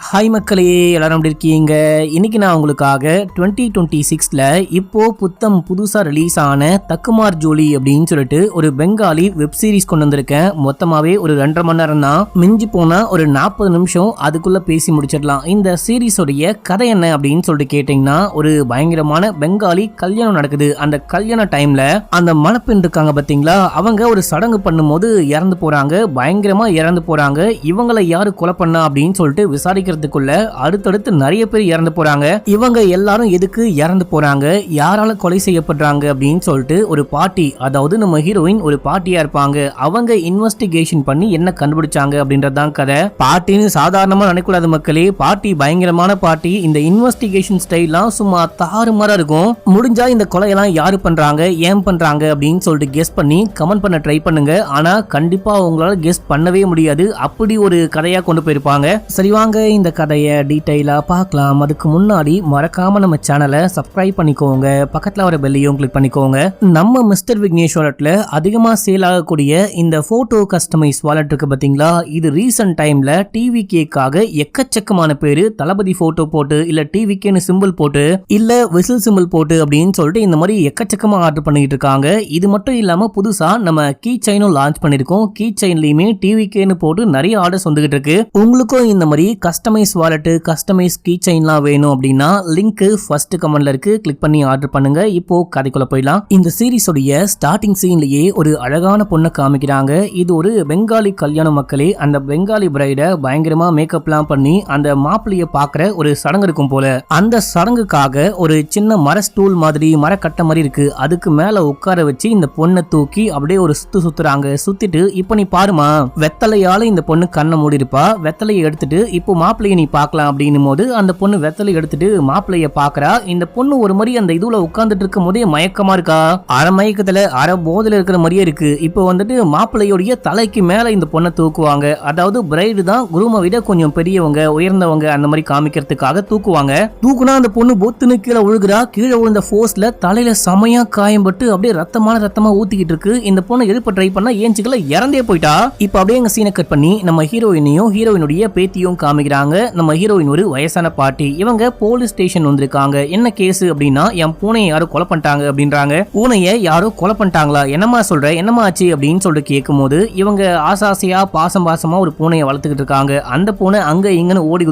Hi மக்களே, எல்லாரும் எப்படி இருக்கீங்க? இன்னைக்கு நான் உங்களுக்காக 2026ல இப்போ புதுசா ரிலீஸ் ஆன தக்குமார் ஜோலி அப்படின்னு சொல்லிட்டு ஒரு பெங்காலி வெப் சீரிஸ் கொண்டு வந்திருக்கேன். மொத்தமாவே ஒரு 2.5 மணி நேரம் தான், மிஞ்சி போனா ஒரு 40 நிமிஷம் அதுக்குள்ள பேசி முடிச்சிடலாம். இந்த சீரிஸோடைய கதை என்ன அப்படின்னு சொல்லிட்டு கேட்டீங்கன்னா, ஒரு பயங்கரமான பெங்காலி கல்யாணம் நடக்குது. அந்த கல்யாண டைம்ல அந்த மணப்பெண் இருக்காங்க பாத்தீங்களா, அவங்க ஒரு சடங்கு பண்ணும்போது இறந்து போறாங்க. பயங்கரமா இறந்து போறாங்க. இவங்களை யாரு கொலை பண்ணா அப்படின்னு சொல்லிட்டு விசாரிக்கிறதுக்குள்ள அடுத்தடுத்து நிறைய பேர் இறந்து போறாங்க. இவங்க எல்லாரும் எதுக்கு இறந்து போறாங்க, யாரால கொலை செய்யப்படுறாங்க அப்படின்னு சொல்லிட்டு ஒரு பார்ட்டி, அதாவது நம்ம ஹீரோயின் ஒரு பார்ட்டியா இருப்பாங்க. அவங்க இன்வெஸ்டிகேஷன் பண்ணி என்ன கண்டுபிடிச்சாங்க அப்படின்றதான் கதை. பார்ட்டின்னு சாதாரணமா நினைக்கூடாது மக்களே, பார்ட்டி பயங்கரமான பார்ட்டி. இந்த இன்வெஸ்டிகேஷன் ஸ்டைல்லாம் சும்மா தாறுமாறா இருக்கும். முடிஞ்சா இந்த கொலையெல்லாம் யாரு பண்றாங்க, ஏன் பண்றாங்க அப்படின்னு சொல்லிட்டு கெஸ் பண்ணி கமெண்ட் பண்ண ட்ரை பண்ணுங்க. ஆனா கண்டிப்பா உங்களால கெஸ் பண்ணவே முடியாது, அப்படி ஒரு கதையா கொண்டு போயிருப்பாங்க. சரி வாங்க இந்த கதையை டீடைலா பார்க்கலாம். அதுக்கு முன்னாடி மறக்காம நம்ம சேனலை சப்ஸ்கிரைப் பண்ணிக்கோங்க, பக்கத்துல வர பெல்லையும் கிளிக் பண்ணிக்கோங்க. நம்ம மிஸ்டர் விக்னேஷ் வாலெட்ல அதிகமா சேல் ஆகக்கூடிய இந்த போட்டோ கஸ்டமைஸ் வாலெட் இருக்கு பாத்தீங்களா, இது ரீசன்ட் டைம்ல டிவிகேக்காக எக்கச்சக்கமான பேரு தளபதி போட்டோ போட்டு, இல்ல டிவிகேன்னு சிம்பிள் போட்டு, இல்ல விசில் சிம்பிள் போட்டு அப்படின்னு சொல்லிட்டு இந்த மாதிரி எக்கச்சக்கமா ஆர்டர் பண்ணிட்டு இருக்காங்க. இது மட்டும் இல்லாம புதுசா நம்ம கீ செயினும் லான்ச் பண்ணிருக்கோம். கீ செயின்லயுமே டிவிகேன்னு போட்டு நிறைய ஆர்டர்ஸ் வந்துகிட்டு இருக்கு. உங்களுக்கும் இந்த மாதிரி கஸ்டமைஸ் வாலெட், கஸ்டமைஸ் கீ செயின்லாம் வேணும் அப்படின்னா லிங்க் ஃபர்ஸ்ட் கமெண்ட்ல இருக்கு, கிளிக் பண்ணி ஆர்டர் பண்ணுங்க. இப்போ கதைக்குள்ள போயிடலாம். இந்த சீரிஸோடைய ஸ்டார்டிங் சீன்லயே ஒரு அழகான பொண்ணை காமிக்கிறாங்க. இது ஒரு பெங்காலி கல்யாணம் மக்களே. அந்த பெங்காலி பிரைட பயங்கரமா மேக்கப்லாம் பண்ணி அந்த மாப்பிள்ளைய பாக்குற ஒரு சடங்கு இருக்கும் போல. அந்த சடங்குக்காக ஒரு சின்ன மர ஸ்டூல் மாதிரி, மரக்கட்டை மாதிரி இருக்கு, அதுக்கு மேல உட்கார வச்சு இந்த பொண்ணை தூக்கி அப்படியே ஒரு சுத்துறாங்க. சுத்திட்டு இப்ப நீ பாருமா, வெத்தலையால இந்த பொண்ணு கண்ணை மூடி இருப்பா. வெத்தலையை எடுத்துட்டு இப்போ மாப்பிள்ளைய நீ பார்க்கலாம் அப்படின்னும் போது அந்த பொண்ணு வெத்தலை எடுத்துட்டு மாப்பிள்ளைய பாக்குறா. இந்த பொண்ணு ஒரு மாதிரி அந்த இதுல உட்கார்ந்துட்டு இருக்கும் போதே மயக்கமா இருக்கா, அரை மயக்கத்துல அரை போதையில இருக்கிற மாதிரியே இருக்கு. இப்போ வந்துட்டு மாப்பிள்ளையோடைய தலைக்கு மேல இந்த பொண்ணை தூக்குவாங்க. அதாவது பிரைடு தான் குருமை விட கொஞ்சம் பெரியவங்க, உயர்ந்தவங்க, அந்த மாதிரி காமிக்கிறதுக்காக தூக்குவாங்க. தூக்குனா அந்த பொண்ணு பொத்துன்னு கீழே விழுகிறா. கீழே விழுந்த போர்ஸ்ல தலையில செமையா காயம்பட்டு அப்படியே ரத்தமா ஊத்திக்கிட்டு இருக்கு. இந்த பொண்ணு எழுப்ப ட்ரை பண்ணா ஏஞ்சிக்கல, இறந்தே போயிட்டா. இப்போ அப்படியே எங்க சீனை கட் பண்ணி நம்ம ஹீரோயினையும் ஹீரோயினுடைய பேத்தியும் காமிக்கிறாங்க. நம்ம ஹீரோயின் ஒரு வயசான பாட்டி. இவங்க போலீஸ் ஸ்டேஷன் வந்திருக்காங்க. என்ன கேஸ் அப்படின்னா, என் பூனையை யாரோ கொலை பண்ணிட்டாங்க அப்படின்றாங்க. பூனையை யாரோ கொலை பண்ணிட்டாங்களா, என்னமா சொல்ற, என்னமா ஆச்சு அப்படின்னு சொல்லிட்டு கேட்கும் போது, இவங்க ஆசாசையா பாசமா ஒரு பூனையை வளர்த்துக்கிட்டு இருக்காங்க. அந்த பூனை அங்க இங்கன்னு ஓடி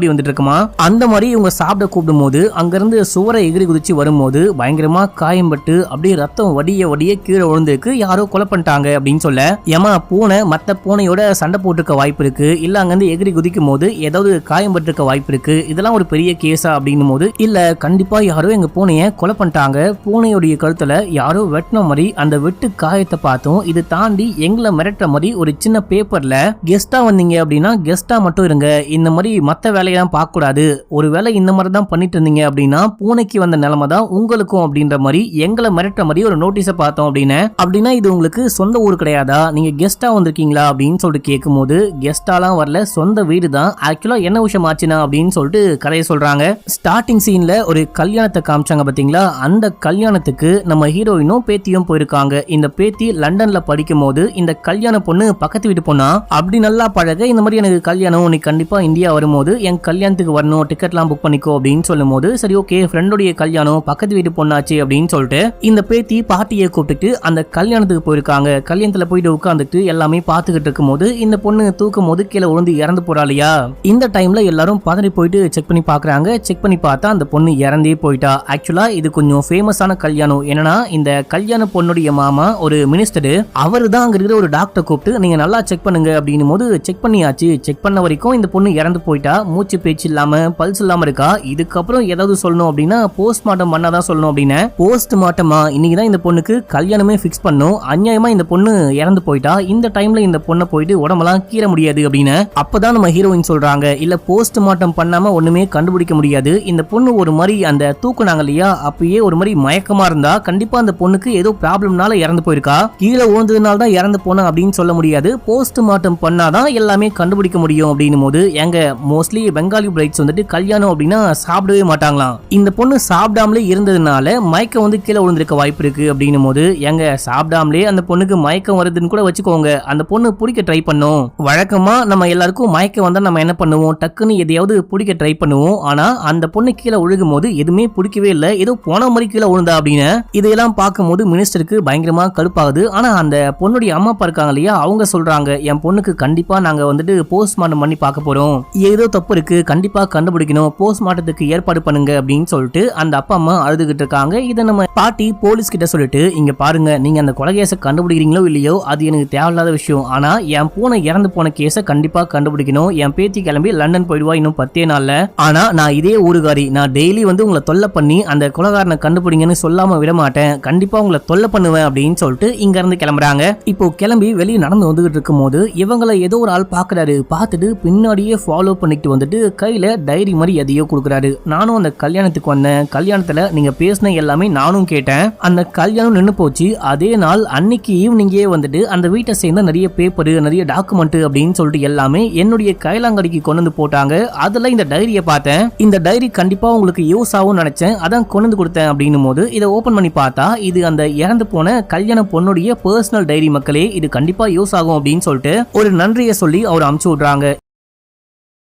வந்துட்டு இருக்குமா. அந்த மாதிரி இவங்க சாப்பிட கூப்பிடும் போது அங்கிருந்து சுவரை எகிரி குதிச்சு வரும்போது பயங்கரமா காயம்பட்டு அப்படியே ரத்தம் வடிய கீழே விழுந்திருக்கு. யாரோ கொலை பண்ணிட்டாங்க அப்படின்னு சொல்ல, ஏமா பூனை மத்த பூனையோட சண்டை போட்டுக்க வாய்ப்பு இருக்கு, இல்ல அங்கிருந்து எகிரி குதிக்கும் போது ஏதாவது காயம்பட்டிருக்க வாய்ப்பு இருக்கு, இதெல்லாம் ஒரு பெரிய கேஸா அப்படின்னும் போது, இல்ல கண்டிப்பா யாரோ எங்க பூனைய கொலை பண்ணிட்டாங்க, பூனையுடைய கழுத்துல யாரோ வெட்டின மாதிரி அந்த வெட்டு காயத்தை பார்த்தோம், இது தாண்டி எங்களை மிரட்டுற மாதிரி ஒரு சின்ன பேப்பர்ல கெஸ்டா வந்தீங்க அப்படின்னா கெஸ்டா மட்டும் இருங்க, இந்த மாதிரி மத்த வேலையெல்லாம் பார்க்க கூடாது, ஒரு வேலை இந்த மாதிரி தான் பண்ணிட்டு இருந்தீங்க அப்படின்னா பூனைக்கு வந்த நிலைமை தான் உங்களுக்கும் அப்படின்ற மாதிரி எங்களை மிரட்டுற மாதிரி ஒரு நோட்டீஸை பார்த்தோம் அப்படின்னா இது உங்களுக்கு சொந்த ஊர் கிடையாதா, நீங்க கெஸ்டா வந்திருக்கீங்களா அப்படின்னு சொல்லிட்டு கேட்கும் போது, கெஸ்டாலாம் வரல, சொந்த வீடு தான், ஆக்சுவலா என்ன விஷயம் ஆச்சுனா அப்படின்னு சொல்லிட்டு கதையை சொல்றாங்க. ஸ்டார்டிங் சீன்ல ஒரு கல்யாணத்தை காமிச்சாங்க பாத்தீங்களா, அந்த கல்யாணத்துக்கு நம்ம ஹீரோயினும் பேத்தியும் போயிருக்காங்க. இந்த பேத்தி லண்டன்ல படிக்கும் போது இந்த கல்யாண பொண்ணு பக்கத்து வீட்டு பொண்ணா, அப்படி நல்லா பழக, இந்த மாதிரி எனக்கு கல்யாணம், நீ கண்டிப்பா இந்தியா வரும்போது என் கல்யாணத்துக்கு வரணும், டிக்கெட்லாம் புக் பண்ணிக்கோ அப்படின்னு சொல்லும் போது, சரி ஓகே ஃப்ரெண்டோடைய கல்யாணம் பக்கத்து வீட்டு பொண்ணாச்சு அப்படின்னு சொல்லிட்டு இந்த பேத்தி பாட்டியை கூப்பிட்டு அந்த கல்யாணத்துக்கு போயிருக்காங்க. கல்யாணத்துல போயிட்டு உட்காந்துட்டு எல்லாமே பாத்துக்கிட்டு இருக்கும் போது இந்த பொண்ணு தூக்கும் போது கீழே விழுந்து இறந்து போறாளியா. இந்த டைம்ல எல்லாரும் பதறி போயிட்டு செக் பண்ணி பாக்குறாங்க. செக் பண்ணி பார்த்தா அந்த பொண்ணு இறந்தே போயிட்டா. ஆக்சுவலா இது கொஞ்சம் ஃபேமஸான கல்யாணம். என்னன்னா இந்த கல்யாண பொண்ணுடைய மாமா ஒரு மினிஸ்டர், அவரு தான் அங்க இருக்கிற ஒரு டாக்டர் கூப்பிட்டு நீங்க நல்லா செக் பண்ணுங்க அப்படின்னும் போது செக் பண்ணியாச்சு. செக் பண்ண வரைக்கும் இந்த பொண்ணு இறந்து போயிட்டா, மூச்சு பேச்சு இல்லாம பல்ஸ் இல்லாம இருக்கா. இதுக்கப்புறம் ஏதாவது சொல்லணும் அப்படின்னா போஸ்ட்மார்ட்டம் பண்ணாதான் சொல்லணும் அப்படின்னு. போஸ்ட்மார்ட்டமா இன்னைக்குதான் இந்த பொண்ணுக்கு கல்யாணமே பிக்ஸ் பண்ணும். அநியாயமா இந்த பொண்ணு இறந்து போயிட்டா. இந்த டைம்ல இந்த பொண்ணை போயிட்டு உடம்பெல்லாம் கீற முடியாது அப்படின்னு. அப்பதான் நம்ம ஹீரோயின் சொல்றாங்க, இல்ல போஸ்ட்மார்ட்டம் பண்ணாம ஒண்ணுமே கண்டுபிடிக்க முடியாது, இந்த பொண்ணு ஒரு மாதிரி அந்த தூக்குனாங்க இல்லையா, அப்பயே ஒரு மாதிரி மயக்கமா இருந்தா கண்டிப்பா அந்த பொண்ணுக்கு ஏதோ ப்ராப்ளம்னால இறந்து போயிருக்கா, கீழே விழுந்ததுனால தான் இறந்து போனா அப்படின்னு சொல்ல முடியாது, போஸ்ட்மார்ட்டம் பண்ணாதான் எல்லாமே கண்டுபிடிக்க முடியும் அப்படின்னும் போது, எங்க மோஸ்ட்லி பெங்காலி பிரைட்ஸ் வந்துட்டு கல்யாணம் அப்படின்னா சாப்பிடவே மாட்டாங்களாம். இந்த பொண்ணு சாப்பிடாமலே இருந்ததுனால மயக்கம் வந்து கீழே விழுந்திருக்க வாய்ப்பு இருக்கு அப்படின்னும் போது, எங்க சாப்பிடாமலே அந்த பொண்ணுக்கு மயக்கம் வருதுன்னு கூட வச்சுக்கோங்க, அந்த பொண்ணு பிடிக்க ட்ரை பண்ணும். வழக்கமா நம்ம எல்லாருக்கும் மயக்கம் வந்தா நம்ம என்ன பண்ணுவோம் பண்ணுவோம், டக்குன்னு எதையாவது பிடிக்க ட்ரை பண்ணுவோம். ஆனா அந்த பொண்ணு கீழே விழுகும் போது எதுவுமே பிடிக்கவே இல்லை, ஏதோ போன மாதிரி கீழே விழுந்தா அப்படின்னு இதையெல்லாம் பார்க்கும்போது மினிஸ்டருக்கு பயங்கரமா கடுப்பாகுது. ஆனா அந்த பொண்ணுடைய அம்மா அப்பா இருக்காங்க இல்லையா, அவங்க சொல்றாங்க என் பொண்ணுக்கு கண்டிப்பா நாங்க வந்துட்டு போஸ்ட்மார்ட்டம் பண்ணி பார்க்க போறோம், ஏதோ தப்பு இருக்கு, கண்டிப்பா கண்டுபிடிக்கணும், போஸ்ட்மார்ட்டத்துக்கு ஏற்பாடு பண்ணுங்க அப்படின்னு சொல்லிட்டு அந்த அப்பா அம்மா அழுதுகிட்டு இருக்காங்க. இதை நம்ம பாட்டி போலீஸ் கிட்ட சொல்லிட்டு, இங்க பாருங்க நீங்க அந்த கொலை கேஸை கண்டுபிடிக்கிறீங்களோ இல்லையோ அது எனக்கு தேவையில்லாத விஷயம், ஆனா என் பூனை இறந்து போன கேஸை கண்டிப்பா கண்டுபிடிக்கணும், என் பேத்தி கிளம்பி லண்டன் போயிடுவா இன்னும் 10 நாள்ல, ஆனா நான் இதே ஊருகாரி, நான் டெய்லி வந்து உங்களை தொல்லை பண்ணி அந்த கொலைகாரனை கண்டுபிடிங்கன்னு சொல்லாம விட மாட்டேன், கண்டிப்பா உங்களை தொல்லை பண்ணுவேன் அப்படின்னு சொல்லிட்டு இங்க இருந்து கிளம்புறாங்க. இப்போ கிளம்பி வெளியே நடந்து வந்துகிட்டு இருக்கும் போது இவங்களை ஏதோ ஒரு ஆள் பாக்குறாரு, பார்த்துட்டு பின்னாடியே ஃபாலோ பண்ணிட்டு வந்துட்டு கையில டைரி மாதிரி எதையோ கொடுக்குறாரு. நானும் அந்த கல்யாணத்துக்கு வந்தேன், கல்யாணத்துல நீங்க பேசின எல்லாமே நானும் கேட்டேன், அந்த கல்யாணம் நின்று போச்சு, அதே நாள் அன்னைக்கு ஈவினிங்கே வந்துட்டு அந்த வீட்டை சேர்ந்த நிறைய பேப்பர் நிறைய டாக்குமெண்ட் அப்படின்னு சொல்லிட்டு எல்லாமே என்னுடைய கைலாங்கடிக்கு கொண்டு வந்து போட்டாங்க, அதுல இந்த டைரியை பார்த்தேன், இந்த டைரி கண்டிப்பா உங்களுக்கு யூஸ் ஆகும் நினைச்சேன், அதான் கொண்டு வந்து கொடுத்தேன் அப்படின்னும் போது இதை ஓபன் பண்ணி பார்த்தா இது அந்த இறந்து போன கல்யாண பொண்ணுடைய பர்சனல் டைரி. மக்களே இது கண்டிப்பா யூஸ் ஆகும் அப்படின்னு சொல்லிட்டு ஒரு நன்றியை சொல்லி அவர் அனுப்பிச்சு விடுறாங்க.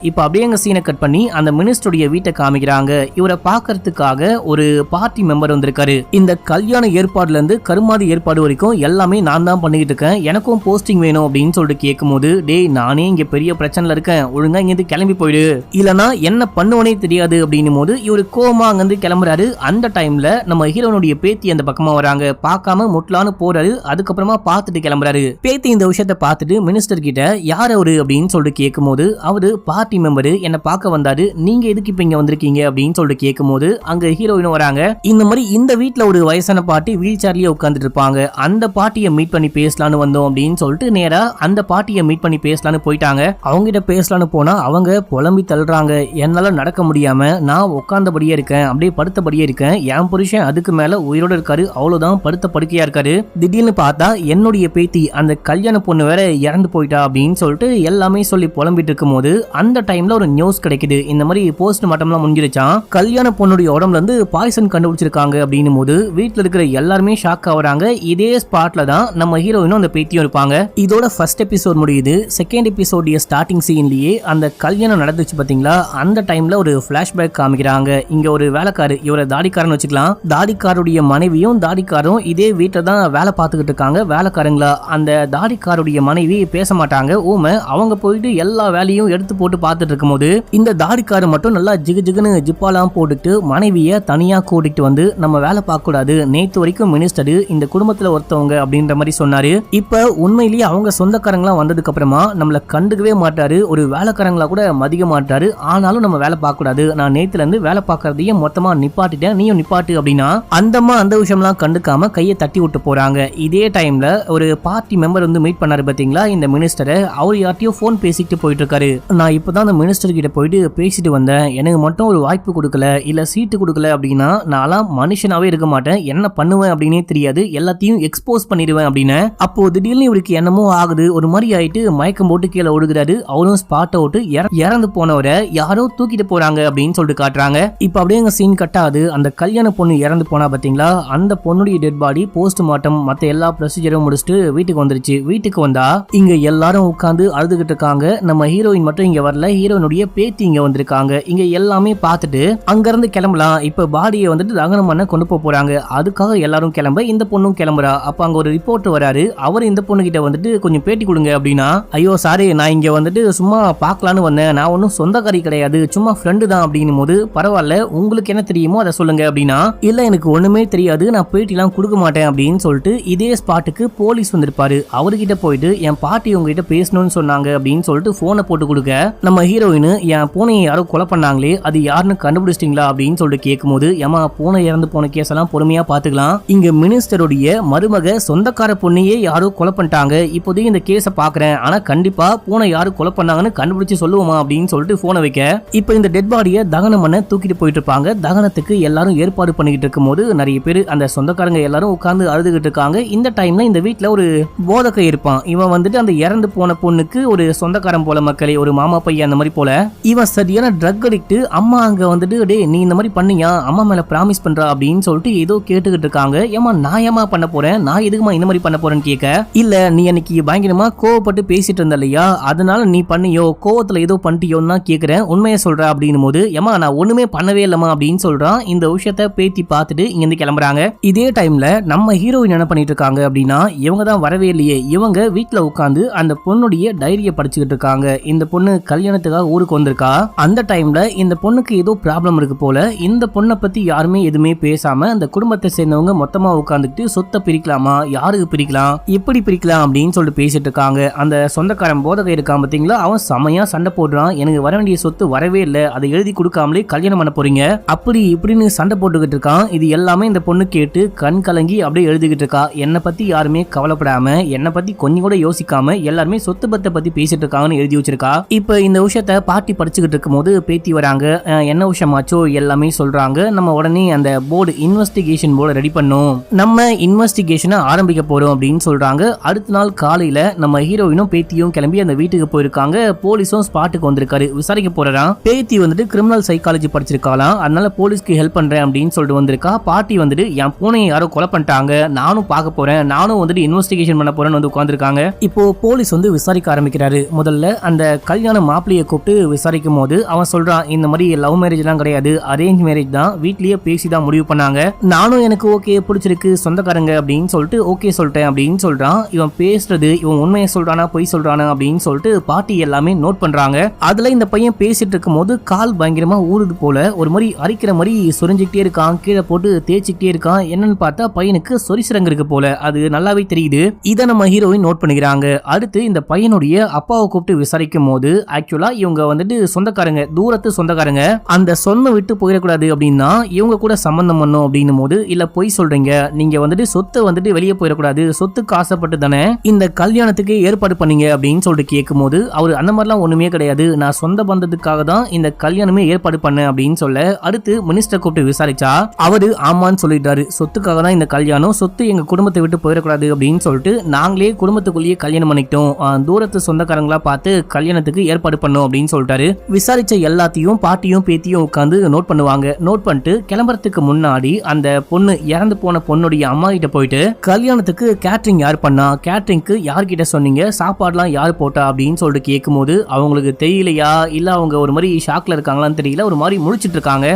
இப்போ அப்படியே எங்க சீனை கட் பண்ணி அந்த மினிஸ்டருடைய வீட்டை காமிக்கிறாங்க. இவரை பாக்கிறதுக்காக ஒரு பார்ட்டி மெம்பர் வந்திருக்காரு. இந்த கல்யாண ஏற்பாடுல இருந்து கருமாதி ஏற்பாடு வரைக்கும் எல்லாமே நான் தான் பண்ணிக்கிட்டு இருக்கேன், எனக்கும் போஸ்டிங் வேணும் அப்படின்னு சொல்லிட்டு கேட்கும்போது, டேய் நானே இங்க பெரிய பிரச்சனைல இருக்கேன், ஒழுங்கா இங்க இருந்து கிளம்பி போயிடு, இல்லனா என்ன பண்ணுவனே தெரியாது அப்படின்னும் போது இவரு கோமா அங்க இருந்து கிளம்புறாரு. அந்த டைம்ல நம்ம ஹீரோனுடைய பேத்தி அந்த பக்கமா வராங்க, பார்க்காம முட்லான்னு போறாரு. அதுக்கப்புறமா பார்த்துட்டு கிளம்புறாரு. பேத்தி இந்த விஷயத்த பார்த்துட்டு மினிஸ்டர் கிட்ட யார் அவரு அப்படின்னு சொல்லிட்டு கேட்கும்போது, அவரு பார்ட்டி மெம்பர் என்ன பார்க்க வந்தாரு, நீங்க எதுக்கு இப்ப இங்க வந்திருக்கீங்க அப்படின்னு சொல்லிட்டு கேட்கும்போது அங்க ஹீரோயின் வராங்க. இந்த மாதிரி இந்த வீட்ல ஒரு வயசான பாட்டி வீல் சேர்லயே உட்கார்ந்துட்டு இருப்பாங்க, அந்த பாட்டியை மீட் பண்ணி பேசலான்னு வந்தோம் அப்படின்னு சொல்லிட்டு நேரா அந்த பாட்டியை மீட் பண்ணி பேசலான்னு போயிட்டாங்க. அவங்க கிட்ட பேசலான்னு போனா அவங்க புலம்பி தள்ளுறாங்க, என்னால நடக்க முடியாம நான் உட்கார்ந்தபடியே இருக்கேன், அப்படியே படுத்தபடியே இருக்கேன், என் புருஷன் அதுக்கு மேல உயிரோட இருக்காரு, அவ்வளவுதான் படுத்த படுக்கையா இருக்காரு, திடீர்னு பார்த்தா என்னுடைய பேத்தி அந்த கல்யாண பொண்ணு வேற இறந்து போயிட்டா அப்படின்னு சொல்லிட்டு எல்லாமே சொல்லி புலம்பிட்டு இருக்கும் போது அந்த டைம்ல ஒரு நியூஸ் கிடைக்குது, இந்த மாதிரி போஸ்ட் மார்ட்டம்லாம் முடிஞ்சிருச்சான், கல்யாண பொண்ணுடைய உடம்புல இருந்து பாய்சன் கண்டுபிடிச்சிருக்காங்க அப்படின்னும் போது வீட்டுல இருக்கிற எல்லாருமே ஷாக் ஆகுறாங்க. இதே ஸ்பாட்ல தான் நம்ம ஹீரோயினும் அந்த பேத்தியும் இருப்பாங்க. இதோட ஃபர்ஸ்ட் எபிசோட் முடியுது. செகண்ட் எபிசோடைய ஸ்டார்டிங் சீன்லயே அந்த கல்யாணம் நடந்துச்சு பாத்தீங்களா, அந்த டைம்ல ஒரு பிளாஷ்பேக் காமிக்கிறாங்க. இங்க ஒரு வேலைக்காரு, இவரை தாடிக்காரன் வச்சுக்கலாம், தாடிக்காருடைய மனைவியும் தாடிக்காரும் இதே வீட்டுல தான் வேலை பார்த்துக்கிட்டு இருக்காங்க. வேலைக்காரங்களா அந்த தாடிக்காருடைய மனைவி பேச மாட்டாங்க, ஊமை, அவங்க போயிட்டு எல்லா வேலையும் எடுத்து போட்டு பார்த்துட்டு இருக்கும்போது இந்த தாடிக்காரு மட்டும் நல்லா ஜிகு ஜிகுன்னு ஜிப்பாலாம் போட்டுட்டு மனைவியை தனியா கூட்டிட்டு வந்து, நம்ம வேலை பார்க்க கூடாது, நேத்து வரைக்கும் மினிஸ்டர் இந்த குடும்பத்துல ஒருத்தவங்க அப்படின்ற மாதிரி சொன்னாரு, இப்ப உண்மையிலேயே அவங்க சொந்தக்காரங்களாம் வந்ததுக்கு அப்புறமா நம்மள கண்டுக்கவே மாட்டாரு, ஒரு வேலைக்காரங்களா கூட மதிக்க மாட்டாரு, ஆனாலும் நம்ம வேலை பார்க்க கூடாது, நான் நேத்துல இருந்து வேலை பார்க்கறதையும் மொத்தமா நிப்பாட்டிட்டேன், நீயும் நிப்பாட்டு அப்படின்னா அந்தம்மா அந்த விஷயம்லாம் கண்டுக்காம கையை தட்டி விட்டு போறாங்க. இதே டைம்ல ஒரு பார்ட்டி மெம்பர் வந்து மீட் பண்ணாரு பாத்தீங்களா இந்த மினிஸ்டரை, அவர் யார்ட்டையும் போன் பேசிட்டு போயிட்டு இருக்காரு, நான் இப்பதான் அந்த மினிஸ்டர் கிட்ட போயிட்டு பேசிட்டு வந்தேன், எனக்கு மட்டும் ஒரு வாய்ப்பு கொடுக்கல இல்ல சீட்டு கொடுக்கல அப்படின்னா நான்லாம் மனுஷனாவே இருக்க மாட்டேன், என்ன பண்ணுவேன் அப்படின்னே தெரியாது, எல்லாத்தையும் எக்ஸ்போஸ் பண்ணிடுவேன் அப்படின்னு. அப்போ திடீர்னு இவருக்கு என்னமோ ஆகுது, ஒரு மாதிரி ஆயிட்டு மயக்கம் போட்டு கீழே ஒடுகிறாரு. அவரும் ஸ்பாட் அவுட், இறந்து போனவரை யாரோ தூக்கிட்டு போறாங்க அப்படின்னு சொல்லிட்டு காட்டுறாங்க. இப்ப அப்படியே எங்க சீன் கட்டாது. அந்த கல்யாண பொண்ணு இறந்து போனா பாத்தீங்களா, அந்த பொண்ணுடைய டெட் பாடி போஸ்ட் மார்ட்டம் மத்த எல்லா ப்ரொசீஜரும் முடிச்சுட்டு வீட்டுக்கு வந்துருச்சு. வீட்டுக்கு வந்தா இங்க எல்லாரும் உட்கார்ந்து அழுதுகிட்டு இருக்காங்க. நம்ம ஹீரோயின் மட்டும் இங்க வரல, ஹீரோனுடைய பேத்தி இங்க வந்திருக்காங்க. இங்க எல்லாமே பார்த்துட்டு அங்க இருந்து கிளம்பலாம், இப்ப பாடியை வந்துட்டு தகனம் பண்ண கொண்டு போறாங்க. அதுக்காக எல்லாரும் கிளம்ப இந்த பொண்ணும் கிளம்புறா. அப்ப அங்க ஒரு ரிப்போர்ட்டர் வராரு. அவர் இந்த பொண்ணு கிட்ட வந்துட்டு கொஞ்சம் பேட்டி கொடுங்க அப்படின்னா, ஐயோ சாரி, நான் இங்க வந்துட்டு சும்மா பார்க்கலான்னு வந்தேன், நான் ஒன்னும் சொந்தக்காரி கிடையாது, சும்மா ஃப்ரெண்டு தான் அப்படின்னும் போது, பரவாயில்ல உங்களுக்கு என்ன தெரியுமோ அதை சொல்லுங்க அப்படின்னா, இல்ல எனக்கு ஒண்ணுமே தெரியாது, நான் பேட்டிலாம் கொடுக்க மாட்டேன் அப்படின்னு சொல்லிட்டு இதே ஸ்பாட்டுக்கு போலீஸ் வந்திருப்பாரு. அவர்கிட்ட போயிட்டு என் பாட்டி உங்ககிட்ட பேசணும்னு சொன்னாங்க அப்படின்னு சொல்லிட்டு போனை போட்டு கொடுக்க, நம்ம ஹீரோயின் என் பூனையை யாரோ கொலை பண்ணாங்களே அது யாருன்னு கண்டுபிடிச்சிட்டீங்களா அப்படின்னு சொல்லிட்டு கேட்கும்போது, ஏமா பூனை இறந்து போன கேஸ் எல்லாம் பொறுமையா பாத்துக்கலாம், இங்க மினிஸ்டருடைய மருமக சொந்தக்கார பொண்ணையே யாரோ கொலை பண்ணிட்டாங்க, இப்போதைக்கு இந்த கேஸை பாக்குறேன், ஆனா கண்டிப்பா பூனை யாரு கொலை பண்ணாங்கன்னு கண்டுபிடிச்சு சொல்லுவோமா அப்படின்னு சொல்லிட்டு போனை வைக்க, இப்ப இந்த டெட் பாடியை தகனம் பண்ண தூக்கிட்டு போயிட்டு இருப்பாங்க. தகனத்துக்கு எல்லாரும் ஏற்பாடு பண்ணிக்கிட்டு இருக்கும் போது நிறைய பேர் அந்த சொந்தக்காரங்க எல்லாரும் உட்கார்ந்து அழுதுகிட்டு இருக்காங்க. இந்த டைம்ல இந்த வீட்டுல ஒரு போதகை இருப்பான், இவன் வந்துட்டு அந்த இறந்து போன பொண்ணுக்கு ஒரு சொந்தக்காரன் போல மக்களே, ஒரு மாமா பையன் பையன் அந்த மாதிரி போல. இவன் சரியான ட்ரக் அடிக்ட். அம்மா அங்க வந்துட்டு டே நீ இந்த மாதிரி பண்ணியா, அம்மா மேல ப்ராமிஸ் பண்றா அப்படின்னு சொல்லிட்டு ஏதோ கேட்டுக்கிட்டு இருக்காங்க. ஏமா நான் ஏமா பண்ண போறேன், நான் எதுக்குமா இந்த மாதிரி பண்ண போறேன்னு கேட்க, இல்ல நீ அன்னைக்கு பயங்கரமா கோவப்பட்டு பேசிட்டு இருந்த இல்லையா, அதனால நீ பண்ணியோ, கோவத்துல ஏதோ பண்ணிட்டியோன்னு தான் கேக்குறேன், உண்மையை சொல்ற அப்படின்னு போது ஏமா நான் ஒண்ணுமே பண்ணவே இல்லமா அப்படின்னு சொல்றான். இந்த விஷயத்த பேத்தி பார்த்துட்டு இங்க இருந்து கிளம்புறாங்க. இதே டைம்ல நம்ம ஹீரோயின் என்ன பண்ணிட்டு இருக்காங்க அப்படின்னா, இவங்க தான் வரவே இல்லையே, இவங்க வீட்டுல உட்காந்து அந்த பொண்ணுடைய டைரியை படிச்சுக்கிட்டு இருக்காங்க. இந்த பொண்ணு கல்யாணத்துக்காக ஊருக்கு வந்திருக்கா. அந்த டைம்ல இந்த பொண்ணுக்கு ஏதோ ப்ராப்ளம் இருக்கு போல. இந்த பொண்ணை பத்தி யாருமே எதுவுமே பேசாம அந்த குடும்பத்தை சேர்ந்தவங்க மொத்தமா உட்காந்துட்டு சொத்தை பிரிக்கலாமா, யாருக்கு பிரிக்கலாம், எப்படி பிரிக்கலாம் அப்படின்னு சொல்லிட்டு பேசிட்டு இருக்காங்க. அந்த சொந்தக்காரன் போதகை இருக்கான் பாத்தீங்களா, அவன் செமையா சண்டை போடுறான். எனக்கு வர வேண்டிய சொத்து வரவே இல்லை, அதை எழுதி கொடுக்காமலே கல்யாணம் பண்ண போறீங்க அப்படி இப்படின்னு சண்டை போட்டுக்கிட்டு இருக்கான். இது எல்லாமே இந்த பொண்ணு கேட்டு கண் கலங்கி அப்படியே எழுதிக்கிட்டு இருக்கா. என்னை பத்தி யாருமே கவலைப்படாம, என்னை பத்தி கொஞ்சம் கூட யோசிக்காம எல்லாருமே சொத்து பத்தை பத்தி பேசிட்டு இருக்காங்கன்னு எழுதி வச்சிருக்கா. இப்ப இந்த விஷயத்த பாட்டி படிச்சுக்கிட்டு இருக்கும் போது பேத்தி வராங்க. என்ன விஷயமாச்சோ எல்லாமே சொல்றாங்க. நம்ம உடனே அந்த போர்டு இன்வெஸ்டிகேஷன் போர்டு ரெடி பண்ணோம், நம்ம இன்வெஸ்டிகேஷனை ஆரம்பிக்க போறோம் அப்படின்னு சொல்றாங்க. அடுத்த நாள் காலையில நம்ம ஹீரோயினும் பேத்தியும் கிளம்பி அந்த வீட்டுக்கு போயிருக்காங்க. போலீஸும் ஸ்பாட்டுக்கு வந்திருக்காரு, விசாரிக்க போறான். பேத்தி வந்துட்டு கிரிமினல் சைக்காலஜி படிச்சிருக்காளாம், அதனால போலீஸ்க்கு ஹெல்ப் பண்றேன் அப்படின்னு சொல்லிட்டு வந்திருக்கா. பாட்டி வந்துட்டு என் பூனையை யாரோ கொலை பண்ணிட்டாங்க, நானும் பார்க்க போறேன், நானும் வந்துட்டு இன்வெஸ்டிகேஷன் பண்ண போறேன்னு வந்து உட்காந்துருக்காங்க. இப்போ போலீஸ் வந்து விசாரிக்க ஆரம்பிக்கிறாரு. முதல்ல அந்த கல்யாண மாப்பிள்ளையை கூப்பிட்டு விசாரிக்கும் போது அவன் சொல்றான், இந்த மாதிரி லவ் மேரேஜ் எல்லாம் கிடையாது, அரேஞ்ச் மேரேஜ் தான், வீட்லயே பேசிதான் முடிவு பண்ணாங்க, நானும் எனக்கு ஓகே பிடிச்சிருக்கு சொந்தக்காரங்க அப்படின்னு சொல்லிட்டு ஓகே சொல்லிட்டேன் அப்படின்னு சொல்றான். இவன் பேசுறது இவன் உண்மையை சொல்றானா பொய் சொல்றானா அப்படின்னு சொல்லிட்டு பாட்டி எல்லாமே நோட் பண்றாங்க. அதுல இந்த பையன் பேசிட்டு இருக்கும் போது கால் பயங்கரமா ஊறுது போல, ஒரு மாதிரி அரிக்கிற மாதிரி சொரிஞ்சுக்கிட்டே இருக்கான், கீழே போட்டு தேய்ச்சிக்கிட்டே இருக்கான். என்னன்னு பார்த்தா பையனுக்கு சொரிசிரங்க இருக்கு போல, அது நல்லாவே தெரியுது. இதை நம்ம ஹீரோயின் நோட் பண்ணிக்கிறாங்க. அடுத்து இந்த பையனுடைய அப்பாவை கூப்பிட்டு விசாரிக்கும் போது ஆக்சுவலா இவங்க வந்துட்டு சொந்தக்காரங்க, தூரத்து சொந்தக்காரங்க, அந்த சொன்ன விட்டு போயிடக்கூடாது அப்படின்னா இவங்க கூட சம்பந்தம் பண்ணும் அப்படின்னும் போது, இல்ல பொய் சொல்றீங்க, நீங்க வந்துட்டு சொத்தை வந்துட்டு வெளியே போயிடக்கூடாது, சொத்துக்கு ஆசைப்பட்டு தானே இந்த கல்யாணத்துக்கு ஏற்பாடு பண்ணீங்க அப்படின்னு சொல்லிட்டு கேட்கும் போது அவர் அந்த மாதிரிலாம் ஒண்ணுமே கிடையாது, நான் சொந்த பந்தத்துக்காக தான் இந்த கல்யாணமே ஏற்பாடு பண்ண அப்படின்னு சொல்ல, அடுத்து மினிஸ்டர் கூப்பிட்டு விசாரிச்சா அவரு ஆமான்னு சொல்லிட்டாரு, சொத்துக்காக தான் இந்த கல்யாணம், சொத்து எங்க குடும்பத்தை விட்டு போயிடக்கூடாது அப்படின்னு சொல்லிட்டு நாங்களே குடும்பத்துக்குள்ளேயே கல்யாணம் பண்ணிக்கிட்டோம், தூரத்து சொந்தக்காரங்களா பார்த்து கல்யாணத்துக்கு ஏற்பாடு பண்ணோம் அப்படின்னு சொல்லிட்டாரு. விசாரிச்ச எல்லாத்தையும் பாட்டியும் பேத்தியும் உட்காந்து நோட் பண்ணுவாங்க. நோட் பண்ணிட்டு கிளம்புறதுக்கு முன்னாடி அந்த பொண்ணு இறந்து போன பொண்ணுடைய அம்மா கிட்ட போயிட்டு கல்யாணத்துக்கு கேட்டரிங் யார் பண்ணா, கேட்டரிங்க்கு யார்கிட்ட சொன்னீங்க, சாப்பாடுலாம் யார் போட்டா அப்படின்னு சொல்லிட்டு கேட்கும் போது அவங்களுக்கு தெரியலையா, இல்ல அவங்க ஒரு மாதிரி ஷாக்ல இருக்காங்களான்னு தெரியல, ஒரு மாதிரி முழிச்சிட்டு இருக்காங்க.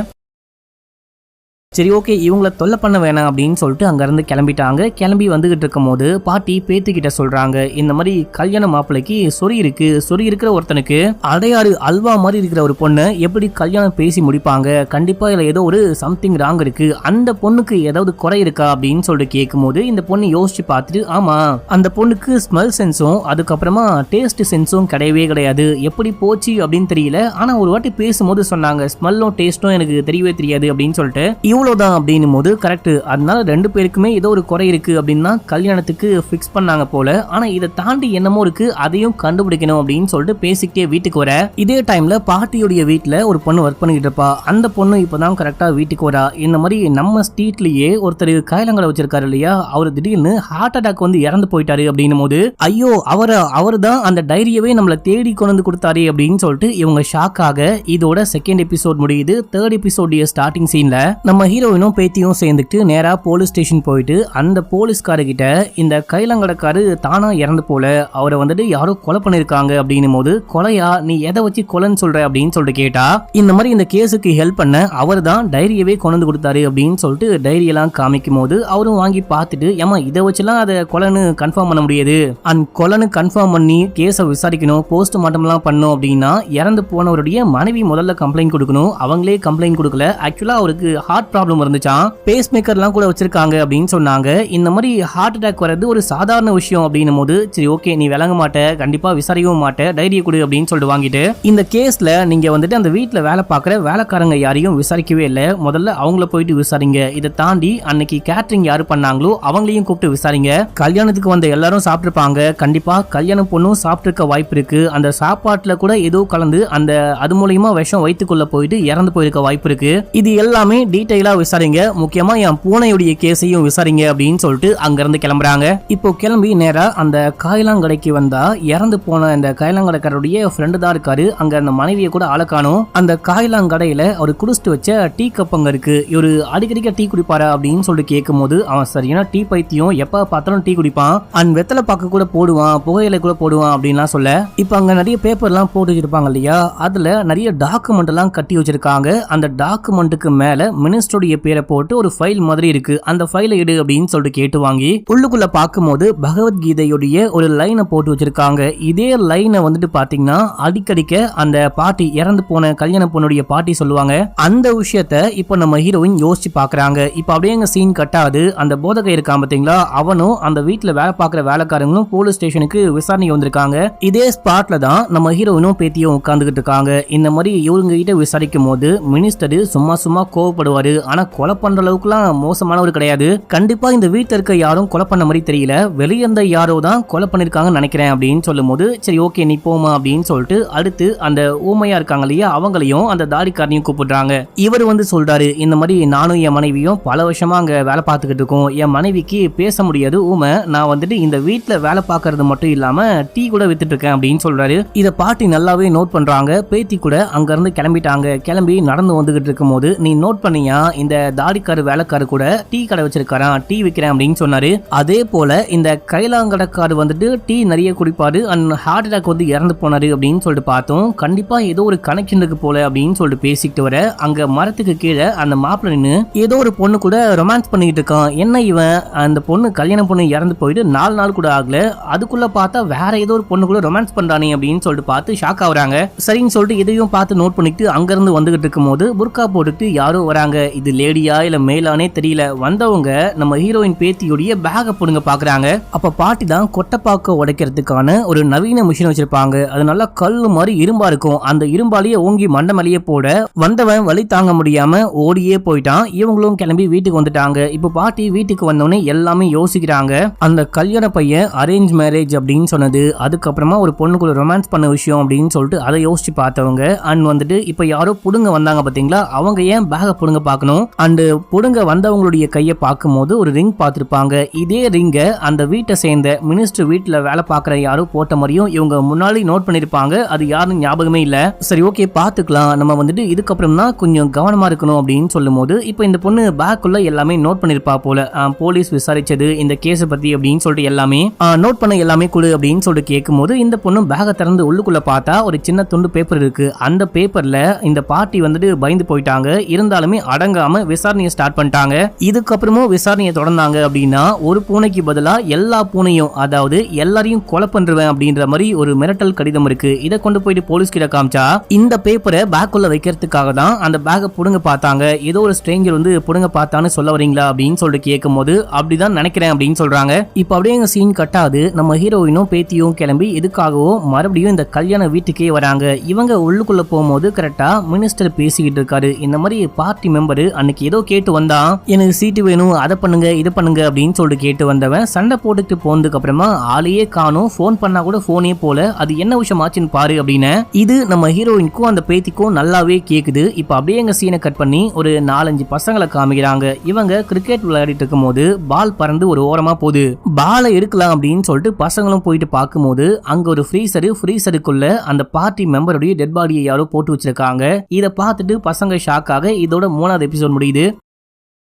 சரி ஓகே இவங்கள தொல்லை பண்ண வேணாம் அப்படின்னு சொல்லிட்டு அங்கேருந்து கிளம்பிட்டாங்க. கிளம்பி வந்துகிட்டு இருக்கும் போது பாட்டி பேத்திக்கிட்ட சொல்றாங்க, இந்த மாதிரி கல்யாண மாப்பிள்ளைக்கு சொறி இருக்கு, சொறி இருக்கிற ஒருத்தனுக்கு அடையாறு அல்வா மாதிரி இருக்கிற ஒரு பொண்ணை எப்படி கல்யாணம் பேசி முடிப்பாங்க, கண்டிப்பா இதுல ஏதோ ஒரு சம்திங் ராங் இருக்கு, அந்த பொண்ணுக்கு ஏதாவது குறை இருக்கா அப்படின்னு சொல்லிட்டு கேட்கும் போது இந்த பொண்ணு யோசிச்சு பார்த்துட்டு, ஆமா அந்த பொண்ணுக்கு ஸ்மெல் சென்ஸும் அதுக்கப்புறமா டேஸ்ட் சென்ஸும் கிடையவே கிடையாது, எப்படி போச்சு அப்படின்னு தெரியல, ஆனா ஒரு வாட்டி பேசும்போது சொன்னாங்க ஸ்மெல்லும் டேஸ்டும் எனக்கு தெரியவே தெரியாது அப்படின்னு சொல்லிட்டு இவ்வளவுதான் அப்படின்னும் போது கரெக்ட், அதனால ரெண்டு பேருக்குமே ஏதோ ஒரு குறை இருக்கு அப்படின்னா கல்யாணத்துக்கு பிக்ஸ் பண்ணாங்க போல, ஆனா இதை தாண்டி என்னமோ இருக்கு, அதையும் கண்டுபிடிக்கணும் அப்படின்னு சொல்லிட்டு பேசிக்கிட்டே வீட்டுக்கு வர. இதே டைம்ல பாட்டியுடைய வீட்டுல ஒரு பொண்ணு ஒர்க் பண்ணிக்கிட்டு இருப்பா. அந்த பொண்ணு இப்பதான் கரெக்டா வீட்டுக்கு வரா. இந்த மாதிரி நம்ம ஸ்ட்ரீட்லயே ஒருத்தர் கைலங்களை வச்சிருக்காரு இல்லையா, அவர் திடீர்னு ஹார்ட் அட்டாக் வந்து இறந்து போயிட்டாரு அப்படின்னும் போது, ஐயோ அவர் தான் அந்த டைரியவே நம்மள தேடி கொண்டு வந்து கொடுத்தாரு அப்படின்னு சொல்லிட்டு இவங்க ஷாக் ஆக. இதோட செகண்ட் எபிசோட் முடியுது. தேர்ட் எபிசோட் ஸ்டார்டிங் சீன்ல நம்ம ஹீரோயினும் பேத்தியும் சேர்ந்துட்டு நேரா போலீஸ் ஸ்டேஷன் போயிட்டு அந்த போலீஸ்காரர்கிட்ட இந்த கைலங்கடக்காரு தானா இறந்து போல, அவரை வந்துட்டு யாரோ கொலை பண்ணிருக்காங்க அப்படின்னும் போது, கொலையா, நீ எதை வச்சு கொலைன்னு சொல்ற அப்படின்னு சொல்லிட்டு கேட்டா, இந்த மாதிரி இந்த கேஸுக்கு ஹெல்ப் பண்ண அவர் தான் டைரியவே கொண்டு கொடுத்தாரு அப்படின்னு சொல்லிட்டு டைரியெல்லாம் காமிக்கும் போது அவரும் வாங்கி பார்த்துட்டு, ஏமா இதை வச்சுலாம் அதை கொலைன்னு கன்ஃபார்ம் பண்ண முடியாது, அந்த கொலைன்னு கன்ஃபார்ம் பண்ணி கேஸை விசாரிக்கணும், போஸ்ட்மார்ட்டம் எல்லாம் பண்ணும் அப்படின்னா இறந்து போனவருடைய மனைவி முதல்ல கம்ப்ளைண்ட் கொடுக்கணும், அவங்களே கம்ப்ளைண்ட் கொடுக்கல, ஆக்சுவலா அவருக்கு ஹார்ட் ப்ராப்ளம் இருந்துச்சாம், பேஸ் மேக்கர்லாம் கூட வச்சிருக்காங்க அப்படின்னு சொன்னாங்க. இந்த மாதிரி ஹார்ட் அட்டாக் வர்றது ஒரு சாதாரண விஷயம் அப்படின்னும் போது, சரி ஓகே நீ விளங்க மாட்ட, கண்டிப்பா விசாரிக்கவும் மாட்டேன், டைரியை கொடு அப்படின்னு சொல்லிட்டு வாங்கிட்டு, இந்த கேஸ்ல நீங்க வந்துட்டு அந்த வீட்டுல வேலை பார்க்குற வேலைக்காரங்க யாரையும் விசாரிக்கவே இல்லை, முதல்ல அவங்கள போயிட்டு விசாரிங்க, இதை தாண்டி அன்னைக்கு கேட்டரிங் யாரு பண்ணாங்களோ அவங்களையும் கூப்பிட்டு விசாரிங்க, கல்யாணத்துக்கு வந்த எல்லாரும் சாப்பிட்டுருப்பாங்க, கண்டிப்பா கல்யாணம் பொண்ணும் சாப்பிட்டுருக்க வாய்ப்பு இருக்கு, அந்த சாப்பாட்டுல கூட ஏதோ கலந்து அந்த அது மூலியமா விஷம் வயிற்றுக்குள்ள போயிட்டு இறந்து போயிருக்க வாய்ப்பு இருக்கு, இது எல்லாமே டீடைலா விசாரிங்க, முக்கியமா என் பூனையுடைய கேஸையும் விசாரிங்க அப்படின்னு சொல்லிட்டு அங்க இருந்து கிளம்புறாங்க. இப்போ கிளம்பி நேரா அந்த காயலாங்கடைக்கு வந்தா இறந்து போன அந்த காயலாங்கடைக்காரருடைய ஃப்ரெண்டு தான் இருக்காரு. அங்க அந்த மனைவியை கூட ஆளக்கானும். அந்த காயலாங்கடையில அவர் குடிச்சிட்டு வச்ச டீ கப் அங்க இருக்கு. இவரு அடிக்கடிக்க டீ குடிப்பாரா அப்படின்னு சொல்லிட்டு கேட்கும் போது அவன் சரியான டீ பைத்தியம், எப்ப பார்த்தாலும் டீ குடிப்பான், அண்ட் வெத்தலை பாக்கு கூட போடுவான், புகையிலை கூட போடுவான் அப்படின்லாம் சொல்ல, இப்ப அங்க நிறைய பேப்பர் எல்லாம் போட்டு வச்சிருப்பாங்க இல்லையா, அதுல நிறைய டாக்குமெண்ட் எல்லாம் கட்டி வச்சிருக்காங்க. அந்த டாக்குமெண்ட்டுக்கு மேல மினிஸ்டருடைய பேரை போட்டு ஒரு ஃபைல் மாதிரி இருக்கு, அந்த ஃபைலை எடு அப்படின்னு சொல்லிட்டு கேட்டு வாங்கி உள்ளுக்குள்ள பார்க்கும்போது பகவத்கீதையுடைய ஒரு லைனை போட்டு வச்சிருக்காங்க. இதே லைனை வந்துட்டு பாத்தீங்கன்னா அடிக்கடிக்க அந்த பாட்டி, இறந்து போன கல்யாண பொண்ணுடைய பாட்டி சொல்லுவாங்க. அந்த விஷயத்த இப்ப நம்ம ஹீரோயின் யோசிச்சு பாக்குறாங்க. இப்ப அப்படியே எங்க சீன் கட்டாது. அந்த போதகை இருக்கான் பாத்தீங்களா, அவனும் அந்த வீட்டுல வேலை பார்க்குற வேலைக்காரங்களும் போலீஸ் ஸ்டேஷனுக்கு விசாரணைக்கு வந்திருக்காங்க. இதே ஸ்பாட்ல தான் நம்ம ஹீரோயினும் பேத்தியும் உட்கார்ந்துகிட்டு இருக்காங்க. இந்த மாதிரி இவங்க கிட்ட விசாரிக்கும் போது மினிஸ்டர் சும்மா சும்மா கோவப்படுவாரு, ஆனா கொலை பண்ற அளவுக்குலாம் மோசமானவர் கிடையாது, கண்டிப்பா இந்த வீட்டுல இருக்க யாரும் கொலை பண்ண மாதிரி தெரியல, வெளியே இருந்த யாரோ தான் கொலை பண்ணிருக்காங்கன்னு நினைக்கிறேன் அப்படின்னு சொல்லும் போது சரி ஓகே நீ போமா அப்படின்னு சொல்லிட்டு அடுத்து அந்த ஊமையா இருக்காங்க இல்லையா அவங்களையும் அந்த தாடிக்காரனையும் கூப்பிடுறாங்க. இவர் வந்து சொல்றாரு, இந்த மாதிரி நானும் என் மனைவியும் பல வருஷமா அங்க வேலை பார்த்துக்கிட்டு இருக்கோம், என் மனைவிக்கு பேச முடியாது ஊமை, நான் வந்துட்டு இந்த வீட்டுல வேலை பார்க்கறது மட்டும் இல்லாம டீ கூட வித்துட்டு இருக்கேன் அப்படின்னு சொல்றாரு. இத பாட்டி நல்லாவே நோட் பண்றாங்க. பேத்தி கூட அங்க இருந்து கிளம்பிட்டாங்க. கிளம்பி நடந்து வந்துகிட்டு இருக்கும் போது, நீ நோட் பண்ணியா இந்த தாடிக்காரு வேலைக்காரு கூட டீ கடை வச்சிருக்காராம், டீ விற்கிறேன் அப்படின்னு சொன்னாரு. அதே போல இந்த கைலாங்கடக்காரு வந்துட்டு டீ நிறைய குடிப்பாரு அண்ட் ஹார்ட் அட்டாக் வந்து இறந்து போனாரு அப்படின்னு சொல்லிட்டு பார்த்தோம். கண்டிப்பா ஏதோ ஒரு கனெக்ஷன் இருக்கு போல அப்படின்னு சொல்லிட்டு பேசிக்கிட்டு வர அங்க மரத்துக்கு கீழே அந்த மாப்பிள்ள நின்று ஏதோ ஒரு பொண்ணு கூட ரொமான்ஸ் பண்ணிட்டு இருக்கான். என்ன இவன், அந்த பொண்ணு கல்யாணம் பொண்ணு இறந்து போயிட்டு 4 நாள் கூட ஆகல, அதுக்குள்ள பார்த்தா வேற ஏதோ ஒரு பொண்ணு கூட ரொமான்ஸ் பண்றானே அப்படின்னு சொல்லிட்டு பார்த்து ஷாக் ஆகுறாங்க. சரின்னு சொல்லிட்டு இதையும் பார்த்து நோட் பண்ணிட்டு அங்க இருந்து வந்துகிட்டு இருக்கும் போது புர்கா போட்டுட்டு யாரோ வராங்க. இது லேடியா இல்ல மேலானே தெரியல. வந்தவங்க நம்ம ஹீரோயின் பேத்தியுடைய பேக போடுங்க பாக்குறாங்க. அப்ப பாட்டி தான் கொட்டைப்பாக்க உடைக்கிறதுக்கான ஒரு நவீன மிஷின் வச்சிருப்பாங்க. அது நல்லா கல்லு மாதிரி இரும்பா இருக்கும். அந்த இரும்பாலேயே ஓங்கி மண்டை மேலேயே போட வந்தவன் வலி தாங்க முடியாம ஓடியே போயிட்டான். இவங்களும் கிளம்பி வீட்டுக்கு வந்துட்டாங்க. இப்ப பாட்டி வீட்டுக்கு வந்தோடனே எல்லாமே யோசிக்கிறாங்க. அந்த கல்யாண பையன் அரேஞ்ச் மேரேஜ் அப்படின்னு சொன்னது, அதுக்கப்புறமா ஒரு பொண்ணுக்குள்ள ரொமான்ஸ் பண்ண விஷயம் அப்படின்னு சொல்லிட்டு அதை யோசிச்சு பார்த்தவங்க அண்ட் வந்துட்டு இப்ப யாரோ புடுங்க வந்தாங்க பாத்தீங்களா, அவங்க ஏன் பேக புடுங்க பார்க்கணும், அண்ட் புடுங்க வந்தவங்களுடைய கையை பார்க்கும் போது ஒரு ரிங் பார்த்திருப்பாங்க. இதே ரிங்க அந்த வீட்டை சேர்ந்த மினிஸ்டர் வீட்டுல வேலை பார்க்குற யாரோ போட்ட மாதிரியும் இவங்க முன்னாடி நோட் பண்ணிருப்பாங்க. அது யாரும் ஞாபகமே இல்ல. சரி ஓகே பாத்துக்கலாம், நம்ம வந்துட்டு இதுக்கப்புறம் தான் கொஞ்சம் கவனமா இருக்கணும் அப்படின்னு சொல்லும் போது இப்ப இந்த பொண்ணு பேக்குள்ள எல்லாமே நோட் பண்ணிருப்பா போல, போலீஸ் விசாரிச்சது இந்த கேஸ் பத்தி அப்படின்னு சொல்லிட்டு எல்லாமே நோட் பண்ண எல்லாமே கொடு அப்படின்னு சொல்லிட்டு கேட்கும் போது இந்த பொண்ணு பேக திறந்து உள்ளுக்குள்ள பார்த்தா ஒரு சின்ன துண்டு பேப்பர் இருக்கு. அந்த பேப்பர்ல இந்த பார்ட்டி வந்துட்டு பயந்து போயிட்டாங்க. இருந்தாலுமே அடங்காம விசாரணையை ஸ்டார்ட் பண்ணிட்டாங்க. இதுக்கப்புறமும் விசாரணையை தொடர்ந்தாங்க அப்படின்னா ஒரு பூனைக்கு பதிலா எல்லா பூனையும், அதாவது எல்லாரையும் கொலை பண்றவன் அப்படின்ற மாதிரி ஒரு மிரட்டல் கடிதம் இருக்கு. இதை கொண்டு போயிட்டு போலீஸ் கிட்ட காமிச்சா இந்த பேப்பரை பேக்குள்ள வைக்கிறதுக்காக தான் அந்த பேக புடுங்க பார்த்தாங்க. ஏதோ ஒரு ஸ்ட்ரேஞ்சர் வந்து புடுங்க பார்த்தான்னு சொல்ல வரீங்களா அப்படின்னு சொல்லிட்டு கேட்கும் போது அப்படிதான் நினைக்கிறேன் அப்படின்னு சொல்றாங்க. இப்ப அப்படியே எங்க சீன் கட்டாது. நம்ம ஹீரோயினும் பேத்தியும் கிளம்பி எதுக்காகவோ மறுபடியும் இந்த கல்யாண வீட்டுக்கே வராங்க. இவங்க உள்ளுக்குள்ள போகும்போது கரெக்டா மினிஸ்டர் பேசிக்கிட்டு இருக்காரு. இந்த மாதிரி பார்ட்டி மெம்பர் அன்னைக்கு ஏதோ கேட்டு வந்தான், எனக்கு சீட்டு வேணும், அதை பண்ணுங்க இதை பண்ணுங்க அப்படின்னு சொல்லிட்டு கேட்டு வந்தவன் சண்டை போட்டுட்டு போனதுக்கு அப்புறமா ஆளையே காணும், போன் பண்ணா கூட போனே போல, அது என்ன விஷயம் ஆச்சுன்னு பாரு அப்படின்னு. இது நம்ம ஹீரோயினுக்கும் அந்த பேத்திக்கும் நல்லாவே கேக்குது. இப்ப அப்படியே எங்க சீனை கட் பண்ணி ஒரு 4-5 பசங்களை காமிக்கிறாங்க. இவங்க கிரிக்கெட் விளையாடிட்டு இருக்கும் போது பால் பறந்து ஒரு ஓரமா போகுது. பாலை எடுக்கலாம் அப்படின்னு சொல்லிட்டு பசங்களும் போயிட்டு பார்க்கும்போது அங்க ஒரு ஃப்ரீசருக்குள்ள அந்த பார்ட்டி மெம்பருடைய டெட் பாடியை யாரோ போட்டு வச்சிருக்காங்க. இதை பார்த்துட்டு பசங்க ஷாக் ஆக இதோட 3வது எபிசோட் முடியுது.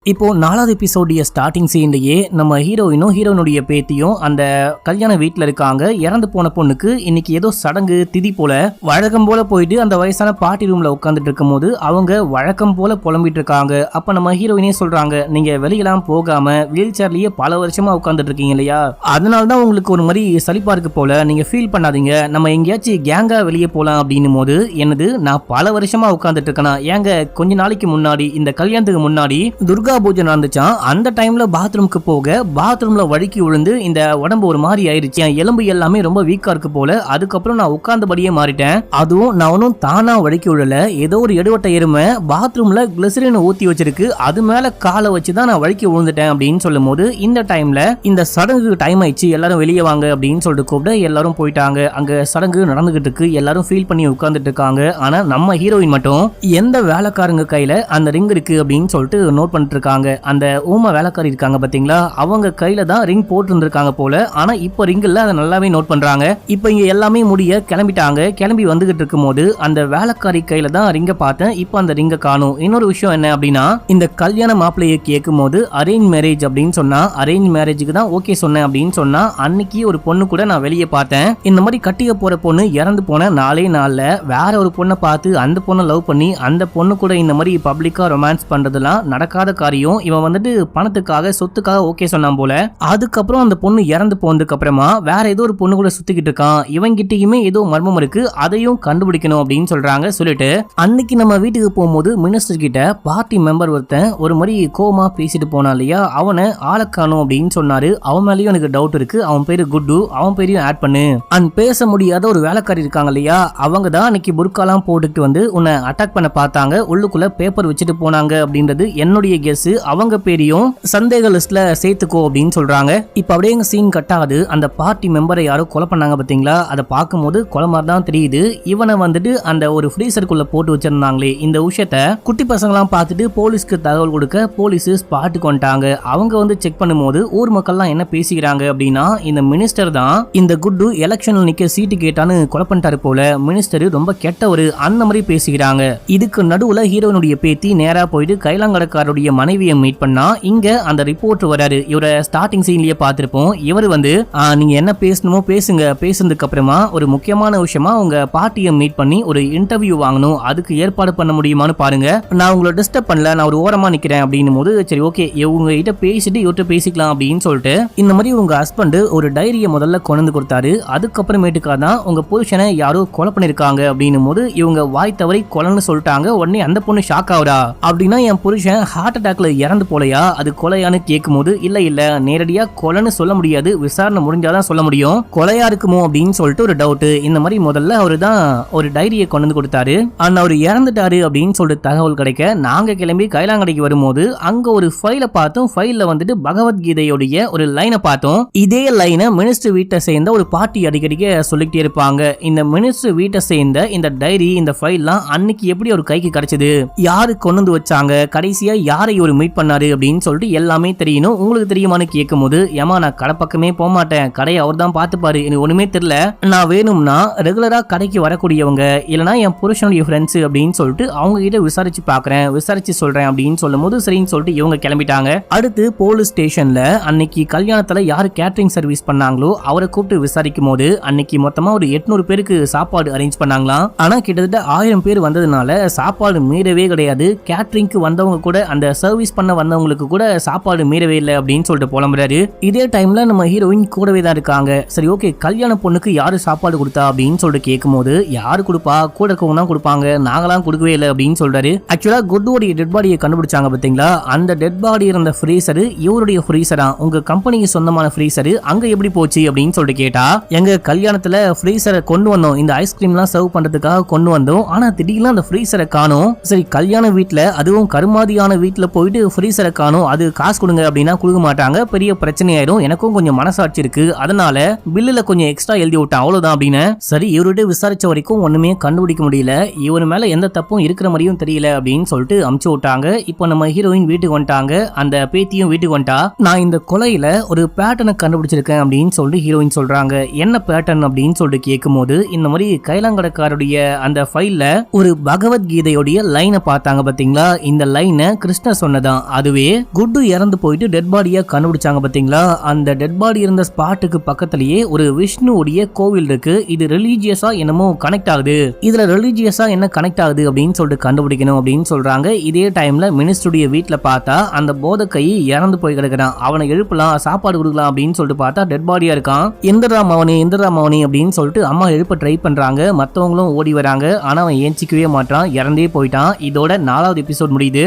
இப்போ 4வது எபிசோடைய ஸ்டார்டிங் சீன்லயே நம்ம ஹீரோயினுடைய பேத்தியும் அந்த கல்யாண வீட்டுல இருக்காங்க. இறந்து போன பொண்ணுக்கு இன்னைக்கு ஏதோ சடங்கு திதி போல வழக்கம் போல போயிட்டு அந்த வயசான பார்ட்டி ரூம்ல உட்காந்துட்டு இருக்கும் போது அவங்க வழக்கம் போல புலம்பிட்டு இருக்காங்க. அப்ப நம்ம ஹீரோயினே சொல்றாங்க, நீங்க வெளியெல்லாம் போகாம வீல் சேர்லயே பல வருஷமா உட்காந்துட்டு இருக்கீங்க இல்லையா, அதனாலதான் உங்களுக்கு ஒரு மாதிரி சலிப்பா இருக்கு போல, நீங்க ஃபீல் பண்ணாதீங்க, நம்ம எங்கேயாச்சும் கேங்கா வெளியே போலாம் அப்படின்னும் போது, என்னது நான் பல வருஷமா உட்காந்துட்டு இருக்கேனா, ஏங்க கொஞ்ச நாளைக்கு முன்னாடி இந்த கல்யாணத்துக்கு முன்னாடி துர்கா துர்கா பூஜை நடந்துச்சான். அந்த டைம்ல பாத்ரூமுக்கு போக பாத்ரூம்ல வழுக்கி விழுந்து இந்த உடம்பு ஒரு மாதிரி ஆயிருச்சு. என் எலும்பு எல்லாமே ரொம்ப வீக்கா இருக்கு போல. அதுக்கப்புறம் நான் உட்கார்ந்தபடியே மாறிட்டேன். அதுவும் நான் ஒன்னும் தானா வழுக்கி விழல. ஏதோ ஒரு எடுவட்ட எருமை பாத்ரூம்ல கிளிசரின் ஊத்தி வச்சிருக்கு, அது மேல காலை வச்சுதான் நான் வழுக்கி விழுந்துட்டேன் அப்படின்னு சொல்லும் போது இந்த டைம்ல இந்த சடங்கு டைம் ஆயிடுச்சு, எல்லாரும் வெளியே வாங்க அப்படின்னு சொல்லிட்டு கூப்பிட எல்லாரும் போயிட்டாங்க. அங்க சடங்கு நடந்துகிட்டு இருக்கு, எல்லாரும் ஃபீல் பண்ணி உட்கார்ந்துட்டு இருக்காங்க. ஆனா நம்ம ஹீரோயின் மட்டும் எந்த வேலைக்காரங்க கையில அந்த ரிங் இருக்கு அப்படின்னு சொல்லிட்டு நோட் பண்ணிட்டு இருக்காங்க. அந்த ஊமை வேலைக்காரி இருக்காங்க பாத்தீங்களா, அவங்க கையில தான் ரிங் போட்டு இருந்திருக்காங்க போல. ஆனா இப்ப ரிங் இல்ல, அதை நல்லாவே நோட் பண்றாங்க. இப்ப இங்க எல்லாமே முடிய கிளம்பிட்டாங்க. கிளம்பி வந்துகிட்டு இருக்கும் போது அந்த வேலைக்காரி கையில தான் ரிங்க பார்த்தேன். இப்ப அந்த ரிங்க காணும். இன்னொரு விஷயம் என்ன அப்படின்னா, இந்த கல்யாண மாப்பிள்ளையை கேட்கும் போது அரேஞ்ச் மேரேஜ் அப்படின்னு சொன்னா, அரேஞ்ச் மேரேஜுக்கு தான் ஓகே சொன்னேன் அப்படின்னு சொன்னா, அன்னைக்கு ஒரு பொண்ணு கூட நான் வெளியே பார்த்தேன். இந்த மாதிரி கட்டிக்க போற பொண்ணு இறந்து போன 4 நாள்ல வேற ஒரு பொண்ணை பார்த்து அந்த பொண்ணை லவ் பண்ணி அந்த பொண்ணு கூட இந்த மாதிரி பப்ளிக்கா ரொமான்ஸ் பண்றதுலாம் நடக்காத காரியம். இவன் வந்துட்டு பணத்துக்காக சொத்துக்காக ஓகே சொன்னான் போல. அதுக்கப்புறம் அந்த பொண்ணு இறந்து போனதுக்கு அப்புறமா வேற ஏதோ ஒரு பொண்ணு கூட சுத்திக்கிட்டு இருக்கான். இவங்கிட்டயுமே ஏதோ மர்மம் இருக்கு, அதையும் கண்டுபிடிக்கணும் அப்படின்னு சொல்றாங்க. சொல்லிட்டு அன்னைக்கு நம்ம வீட்டுக்கு போகும்போது மினிஸ்டர் கிட்ட பார்ட்டி மெம்பர் ஒருத்தன் ஒரு மாதிரி கோமா பேசிட்டு போனா இல்லையா, அவனை ஆளக்கானும் அப்படின்னு சொன்னாரு. அவன் மேலேயும் எனக்கு டவுட் இருக்கு. அவன் பேரு குட்டு, அவன் பேரையும் ஆட் பண்ணு. அண்ட் பேச முடியாத ஒரு வேலைக்காரி இருக்காங்க இல்லையா, அவங்க தான் அன்னைக்கு புர்காலாம் போட்டுட்டு வந்து உன்னை அட்டாக் பண்ண பார்த்தாங்க, உள்ளுக்குள்ள பேப்பர் வச்சுட்டு போனாங்க அப்படின்றது என்னுடைய கெஸ். அவங்க பேரையும் சந்தேக லிஸ்ட்ல சேர்த்துக்கோ அப்படின்னு சொல்றாங்க. இப்ப அப்படியே எங்க சீன் கட் ஆகுது. அந்த பார்ட்டி மெம்பரை யாரோ கொலை பண்ணாங்க பாத்தீங்களா, அதை பார்க்கும்போது கொலை மாதிரி தான் தெரியுது. இவனை வந்துட்டு அந்த ஒரு ஃப்ரீசருக்குள்ள போட்டு வச்சிருந்தாங்களே, இந்த விஷயத்த குட்டி பசங்களாம் பார்த்துட்டு போலீஸ்க்கு தகவல் கொடுக்க போலீஸ் ஸ்பாட்டுக்கு வந்துட்டாங்க. அவங்க வந்து செக் பண்ணும்போது ஊர் மக்கள்லாம் என்ன பேசிக்கிறாங்க அப்படின்னா, இந்த மினிஸ்டர் தான் இந்த குட்டு எலெக்ஷன்ல நிக்க சீட்டு கேட்டான்னு கொலை பண்ணிட்டாரு போல, மினிஸ்டர் ரொம்ப கெட்டவரு அந்த மாதிரி பேசிக்கிறாங்க. இதுக்கு நடுவுல ஹீரோனுடைய பேத்தி நேரா போயிட்டு கைலாங்கடக்காரருடைய மனைவியை மீட் பண்ணா. இங்க அந்த ரிப்போர்ட்டர் வராரு. இவரை ஸ்டார்டிங் சீன்லயே பார்த்திருப்போம். இவர் வந்து நீங்க என்ன பேசணுமோ பேசுங்க, பேசுனதுக்கு அப்புறமா ஒரு முக்கியமான விஷயமா உங்க பார்ட்டியை மீட் பண்ணி ஒரு இன்டர்வியூ வாங்கணும், அதுக்கு ஏற்பாடு பண்ண முடியுமான்னு பாருங்க, நான் உங்களை டிஸ்டர்ப் பண்ணல, நான் ஒரு ஓரமா நிக்கிறேன் அப்படின்னு போது சரி ஓகே இவங்க கிட்ட பேசிட்டு இவர்கிட்ட பேசிக்கலாம் அப்படின்னு சொல்லிட்டு இந்த மாதிரி உங்க ஹஸ்பண்ட் ஒரு டைரியை முதல்ல கொண்டு கொடுத்தாரு. அதுக்கப்புறமேட்டுக்கா தான் உங்க புருஷனை யாரோ கொலை பண்ணிருக்காங்க அப்படின்னும் போது இவங்க வாய் தவறி கொலைன்னு சொல்லிட்டாங்க. உடனே அந்த பொண்ணு ஷாக் ஆகுறா. அப்படின்னா என் புருஷன் ஹார்ட் அட்டாக்ல இறந்து போலையா, அது கொலையான்னு கேட்கும் போது இல்ல நேரடியா கொலைன்னு சொல்ல முடியாது, விசாரணை முடிஞ்சாதான் சொல்ல முடியும், கொலையா இருக்குமோ அப்படின்னு சொல்லிட்டு ஒரு டவுட். இந்த மாதிரி முதல்ல அவரு தான் ஒரு டைரியை கொண்டு கொடுத்தாரு. ஆனா அவர் இறந்துட்டாரு அப்படின்னு சொல்லிட்டு தகவல் கிடைக்க நாங்க கிளம்பி கைலாங்கடைக்கு வரும்போது அங்க ஒரு ஃபைலை பார்த்தோம். ஃபைல்ல வந்துட்டு பகவத்கீதையுடைய ஒரு லைனை பார்த்தோம். இதே லைனை மினிஸ்டர் வீட்டை சேர்ந்த ஒரு பார்ட்டி அடிக்கடிக்க சொல்லிக்கிட்டே இருப்பாங்க. இந்த மினிஸ்டர் வீட்டை சேர்ந்த இந்த டைரி இந்த ஃபைல்லாம் அன்னைக்கு எப்படி ஒரு கைக்கு கிடைச்சது, யாரு கொண்டு வந்து வச்சாங்க, கடைசியா யாரை ஒரு மீட் பண்ணாரு அப்படின்னு சொல்லிட்டு எல்லாமே தெரியணும். உங்களுக்கு தெரியுமான்னு கேட்கும் போது ஏமா நான் கடை பக்கமே போக மாட்டேன், கடையை அவர் தான் பார்த்துப்பாரு, எனக்கு ஒண்ணுமே தெரியல, நான் வேணும்னா ரெகுலரா கடைக்கு வரக்கூடியவங்க இல்லனா என் புருஷனுடைய ஃப்ரெண்ட்ஸ் அப்படின்னு சொல்லிட்டு அவங்க கிட்ட விசாரிச்சு பாக்குறேன், விசாரிச்சு சொல்றேன் அப்படின்னு சொல்லும் போது சரின்னு சொல்லிட்டு இவங்க கிளம்பிட்டாங்க. அடுத்து போலீஸ் ஸ்டேஷன்ல அன்னைக்கு கல்யாணத்துல யாரு கேட்டரிங் சர்வீஸ் பண்ணாங்களோ அவரை கூப்பிட்டு விசாரிக்கும் போது அன்னைக்கு மொத்தமா ஒரு 800 பேருக்கு சாப்பாடு அரேஞ்ச் பண்ணாங்களாம். ஆனா கிட்டத்தட்ட 1000 பேர் வந்ததுனால சாப்பாடு மீறவே கிடையாது. கேட்டரிங்க்கு வந்தவங்க கூட அந்த சர்வீஸ் பண்ண வந்தவங்களுக்கு கூட சாப்பாடு மீறவே இல்லை அப்படின்னு சொல்லிட்டு புலம்புறாரு. இதே டைம்ல நம்ம ஹீரோயின் கூடவே தான் இருக்காங்க. சரி ஓகே கல்யாண பொண்ணுக்கு யாரு சாப்பாடு கொடுத்தா அப்படின்னு சொல்லிட்டு கேட்கும் போது யாரு கொடுப்பா, கூட இருக்கவங்க தான் கொடுப்பாங்க, நாங்களாம் கொடுக்கவே இல்லை அப்படின்னு சொல்றாரு. ஆக்சுவலா குட்டோடைய டெட் பாடியை கண்டுபிடிச்சாங்க பாத்தீங்களா, அந்த டெட் பாடி இருந்த ஃப்ரீசர் இவருடைய ஃப்ரீசரா, உங்க கம்பெனிக்கு சொந்தமான ஃப்ரீசர் அங்க எப்படி போச்சு அப்படின்னு சொல்லிட்டு கேட்டா, எங்க கல்யாணத்துல ஃப்ரீசரை கொண்டு வந்தோம், இந்த ஐஸ்கிரீம்லாம் சர்வ் பண்றதுக்காக கொண்டு வந்தோம், ஆனா திடீர்னு அந்த ஃப்ரீசரை காணோம். சரி கல்யாண வீட்டுல அதுவும் கருமாதியான வீட்டுல போயிட்டு ஃப்ரீசரை காணோம், அது காசு கொடுங்க அப்படின்னா கொடுக்க மாட்டாங்க, பெரிய பிரச்சனை ஆயிடும், எனக்கும் கொஞ்சம் மனசாட்சி இருக்கு, அதனால பில்லுல கொஞ்சம் எக்ஸ்ட்ரா எழுதி விட்டேன் அவ்வளவுதான் அப்படின்னு. சரி இவருடைய விசாரிச்ச வரைக்கும் ஒண்ணுமே கண்டுபிடிக்க முடியல, இவர் மேல எந்த தப்பும் இருக்கிற மாதிரியும் தெரியல அப்படின்னு சொல்லிட்டு அமுச்சு விட்டாங்க. இப்போ நம்ம ஹீரோயின் வீட்டுக்கு வந்துட்டாங்க, அந்த பேத்தியும் வீட்டுக்கு வந்துட்டா. நான் இந்த கொலையில ஒரு பேட்டர்னை கண்டுபிடிச்சிருக்கேன் அப்படின்னு சொல்லிட்டு ஹீரோயின் சொல்றாங்க. என்ன பேட்டர்ன் அப்படின்னு சொல்லிட்டு கேட்கும் போது இந்த மாதிரி கைலாங்கடக்காருடைய அந்த ஃபைல்ல ஒரு பகவத்கீதையுடைய லைனை பார்த்தாங்க பாத்தீங்களா, இந்த லைனை கிருஷ்ணர் சொன்னதான், அதுவே குட்டு இறந்து போயிட்டு டெட் பாடியா கண்டுபிடிச்சாங்க பாத்தீங்களா, அந்த டெட் பாடி இருந்த ஸ்பாட்டுக்கு பக்கத்திலேயே ஒரு விஷ்ணுவுடைய கோவில் இருக்கு. இது ரிலீஜியஸா என்னமோ கனெக்ட் ஆகுது, இதுல ரிலீஜியஸா என்ன கனெக்ட் ஆகுது அப்படின்னு சொல்லிட்டு கண்டுபிடிக்கணும் அப்படின்னு சொல்றாங்க. இதே டைம்ல மினிஸ்டருடைய வீட்டுல பார்த்தா அந்த போத கை இறந்து போய் கிடக்குறான். அவனை எழுப்பலாம், சாப்பாடு கொடுக்கலாம் அப்படின்னு சொல்லிட்டு பார்த்தா டெட் பாடியா இருக்கான். எந்திரா மவனி அப்படின்னு சொல்லிட்டு அம்மா எழுப்ப ட்ரை பண்றாங்க, மத்தவங்களும் ஓடி வராங்க, ஆனா அவன் ஏஞ்சிக்கவே மாட்டான், இறந்தே போயிட்டான். இதோட 4வது எபிசோட் முடியுது.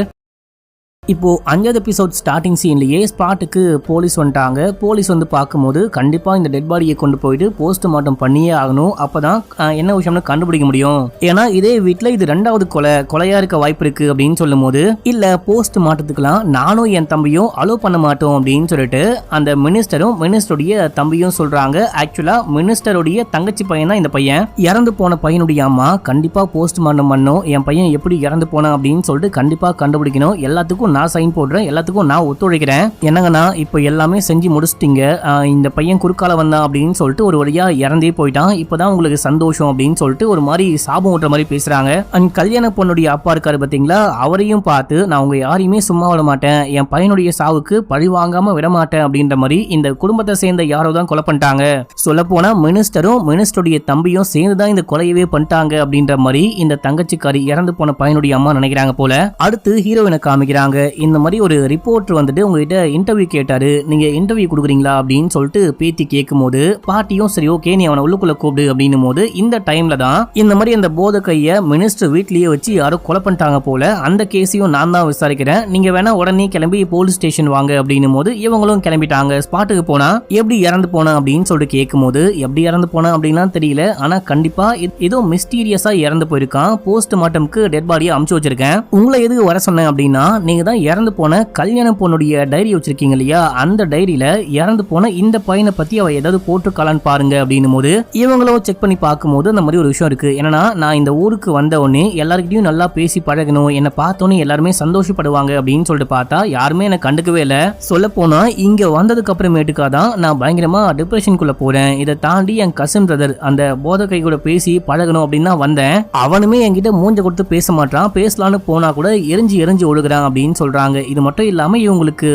இப்போ 5வது எபிசோட் ஸ்டார்டிங் சீன்லயே ஸ்பாட்டுக்கு போலீஸ் வந்துட்டாங்க. போலீஸ் வந்து பார்க்கும்போது கண்டிப்பா இந்த டெட் பாடியை கொண்டு போயிட்டு போஸ்ட்மார்ட்டம் பண்ணியே ஆகணும். அப்பதான் என்ன விஷயம்னு கண்டுபிடிக்க முடியும். ஏன்னா இதே வீட்டுல இது 2வது கொலையா இருக்க வாய்ப்பு இருக்கு அப்படின்னு சொல்லும் போது இல்ல போஸ்ட்மார்ட்டத்துக்குலாம் நானும் என் தம்பியும் அலோ பண்ண மாட்டோம் அப்படின்னு சொல்லிட்டு அந்த மினிஸ்டருடைய தம்பியும் சொல்றாங்க. ஆக்சுவலா மினிஸ்டருடைய தங்கச்சி பையன் தான் இந்த பையன். இறந்து போன பையனுடைய அம்மா கண்டிப்பா போஸ்ட்மார்ட்டம் பண்ணும், என் பையன் எப்படி இறந்து போனா அப்படின்னு சொல்லிட்டு கண்டிப்பா கண்டுபிடிக்கணும், எல்லாத்துக்கும் நான் சைன் போடுறேன், எல்லாத்துக்கும் நான் ஒத்துழைக்கிறேன், என்னங்கன்னா இப்போ எல்லாமே செஞ்சு முடிச்சிட்டீங்க, இந்த பையன் குறுக்கால வந்தான் அப்படின்னு சொல்லிட்டு ஒரு வழியா இறந்தே போயிட்டான், இப்பதான் உங்களுக்கு சந்தோஷம் அப்படின்னு சொல்லிட்டு ஒரு மாதிரி சாபம் ஓட்டுற மாதிரி பேசுறாங்க. அண்ட் கல்யாண பொண்ணுடைய அப்பா இருக்காரு பாத்தீங்களா, அவரையும் பார்த்து நான் உங்க யாரையுமே சும்மா விட மாட்டேன், என் பையனுடைய சாவுக்கு பழி வாங்காம விட மாட்டேன் அப்படின்ற மாதிரி இந்த குடும்பத்தை சேர்ந்த யாரோ தான் கொலை பண்ணிட்டாங்க. சொல்ல போனா மினிஸ்டருடைய தம்பியும் சேர்ந்துதான் இந்த கொலையவே பண்ணிட்டாங்க அப்படின்ற மாதிரி இந்த தங்கச்சிக்காரி இறந்து போன பையனுடைய அம்மா நினைக்கிறாங்க போல. அடுத்து ஹீரோயினை காமிக்கிறாங்க. இந்த மாதிரி ஒரு ரிப்போர்ட்டர் வந்துட்டு உங்ககிட்ட இன்டர்வியூ கேட்டாரு, நீங்க இன்டர்வியூ கொடுக்குறீங்களா அப்படின்னு சொல்லிட்டு பேத்தி கேட்கும் போது பாட்டியும் சரி ஓகே நீ அவனை உள்ளுக்குள்ள கூப்பிடு அப்படின்னும் போது இந்த டைம்ல தான் இந்த மாதிரி அந்த போத கைய மினிஸ்டர் வீட்லயே வச்சு யாரோ கொலை பண்ணிட்டாங்க போல, அந்த கேஸையும் நான் தான் விசாரிக்கிறேன், நீங்க வேணா உடனே கிளம்பி போலீஸ் ஸ்டேஷன் வாங்க அப்படின்னும் போது இவங்களும் கிளம்பிட்டாங்க. ஸ்பாட்டுக்கு போனா எப்படி இறந்து போனா அப்படின்னு சொல்லிட்டு கேட்கும் போது எப்படி இறந்து போனா அப்படின்னா தெரியல, ஆனா கண்டிப்பா ஏதோ மிஸ்டீரியஸா இறந்து போயிருக்கான், போஸ்ட்மார்ட்டம்க்கு டெட் பாடியை அமுச்சு வச்சிருக்கேன், உங்களை எதுக்கு வர சொன்னேன் அப்படின்னா நீங்க தான் இறந்து போன கல்யாண பொண்ணுடைய டைரி வச்சிருக்கீங்க இல்லையா, அந்த டைரியில இறந்து போன இந்த பையனை பத்தி அவ ஏதாவது போட்டுக்கலான்னு பாருங்க அப்படின்னும் போது இவங்களும் செக் பண்ணி பார்க்கும்போது அந்த மாதிரி ஒரு விஷயம் இருக்கு. என்னன்னா நான் இந்த ஊருக்கு வந்த உடனே எல்லாருக்கிட்டையும் நல்லா பேசி பழகணும், என்னை பார்த்தோன்னே எல்லாருமே சந்தோஷப்படுவாங்க அப்படின்னு சொல்லிட்டு பார்த்தா யாருமே எனக்கு கண்டுக்கவே இல்லை. சொல்ல போனா இங்க வந்ததுக்கு அப்புறமேட்டுக்கா தான் நான் பயங்கரமா டிப்ரெஷனுக்குள்ள போறேன். இதை தாண்டி என் கசின் பிரதர் அந்த போத கை கூட பேசி பழகணும் அப்படின்னு தான் வந்தேன், அவனுமே என்கிட்ட மூஞ்ச கொடுத்து பேச மாட்டான், பேசலான்னு போனா கூட எரிஞ்சு ஒழுகுறான் அப்படின்னு சொல்றாங்க. இது மட்டும் இல்லாம இவங்களுக்கு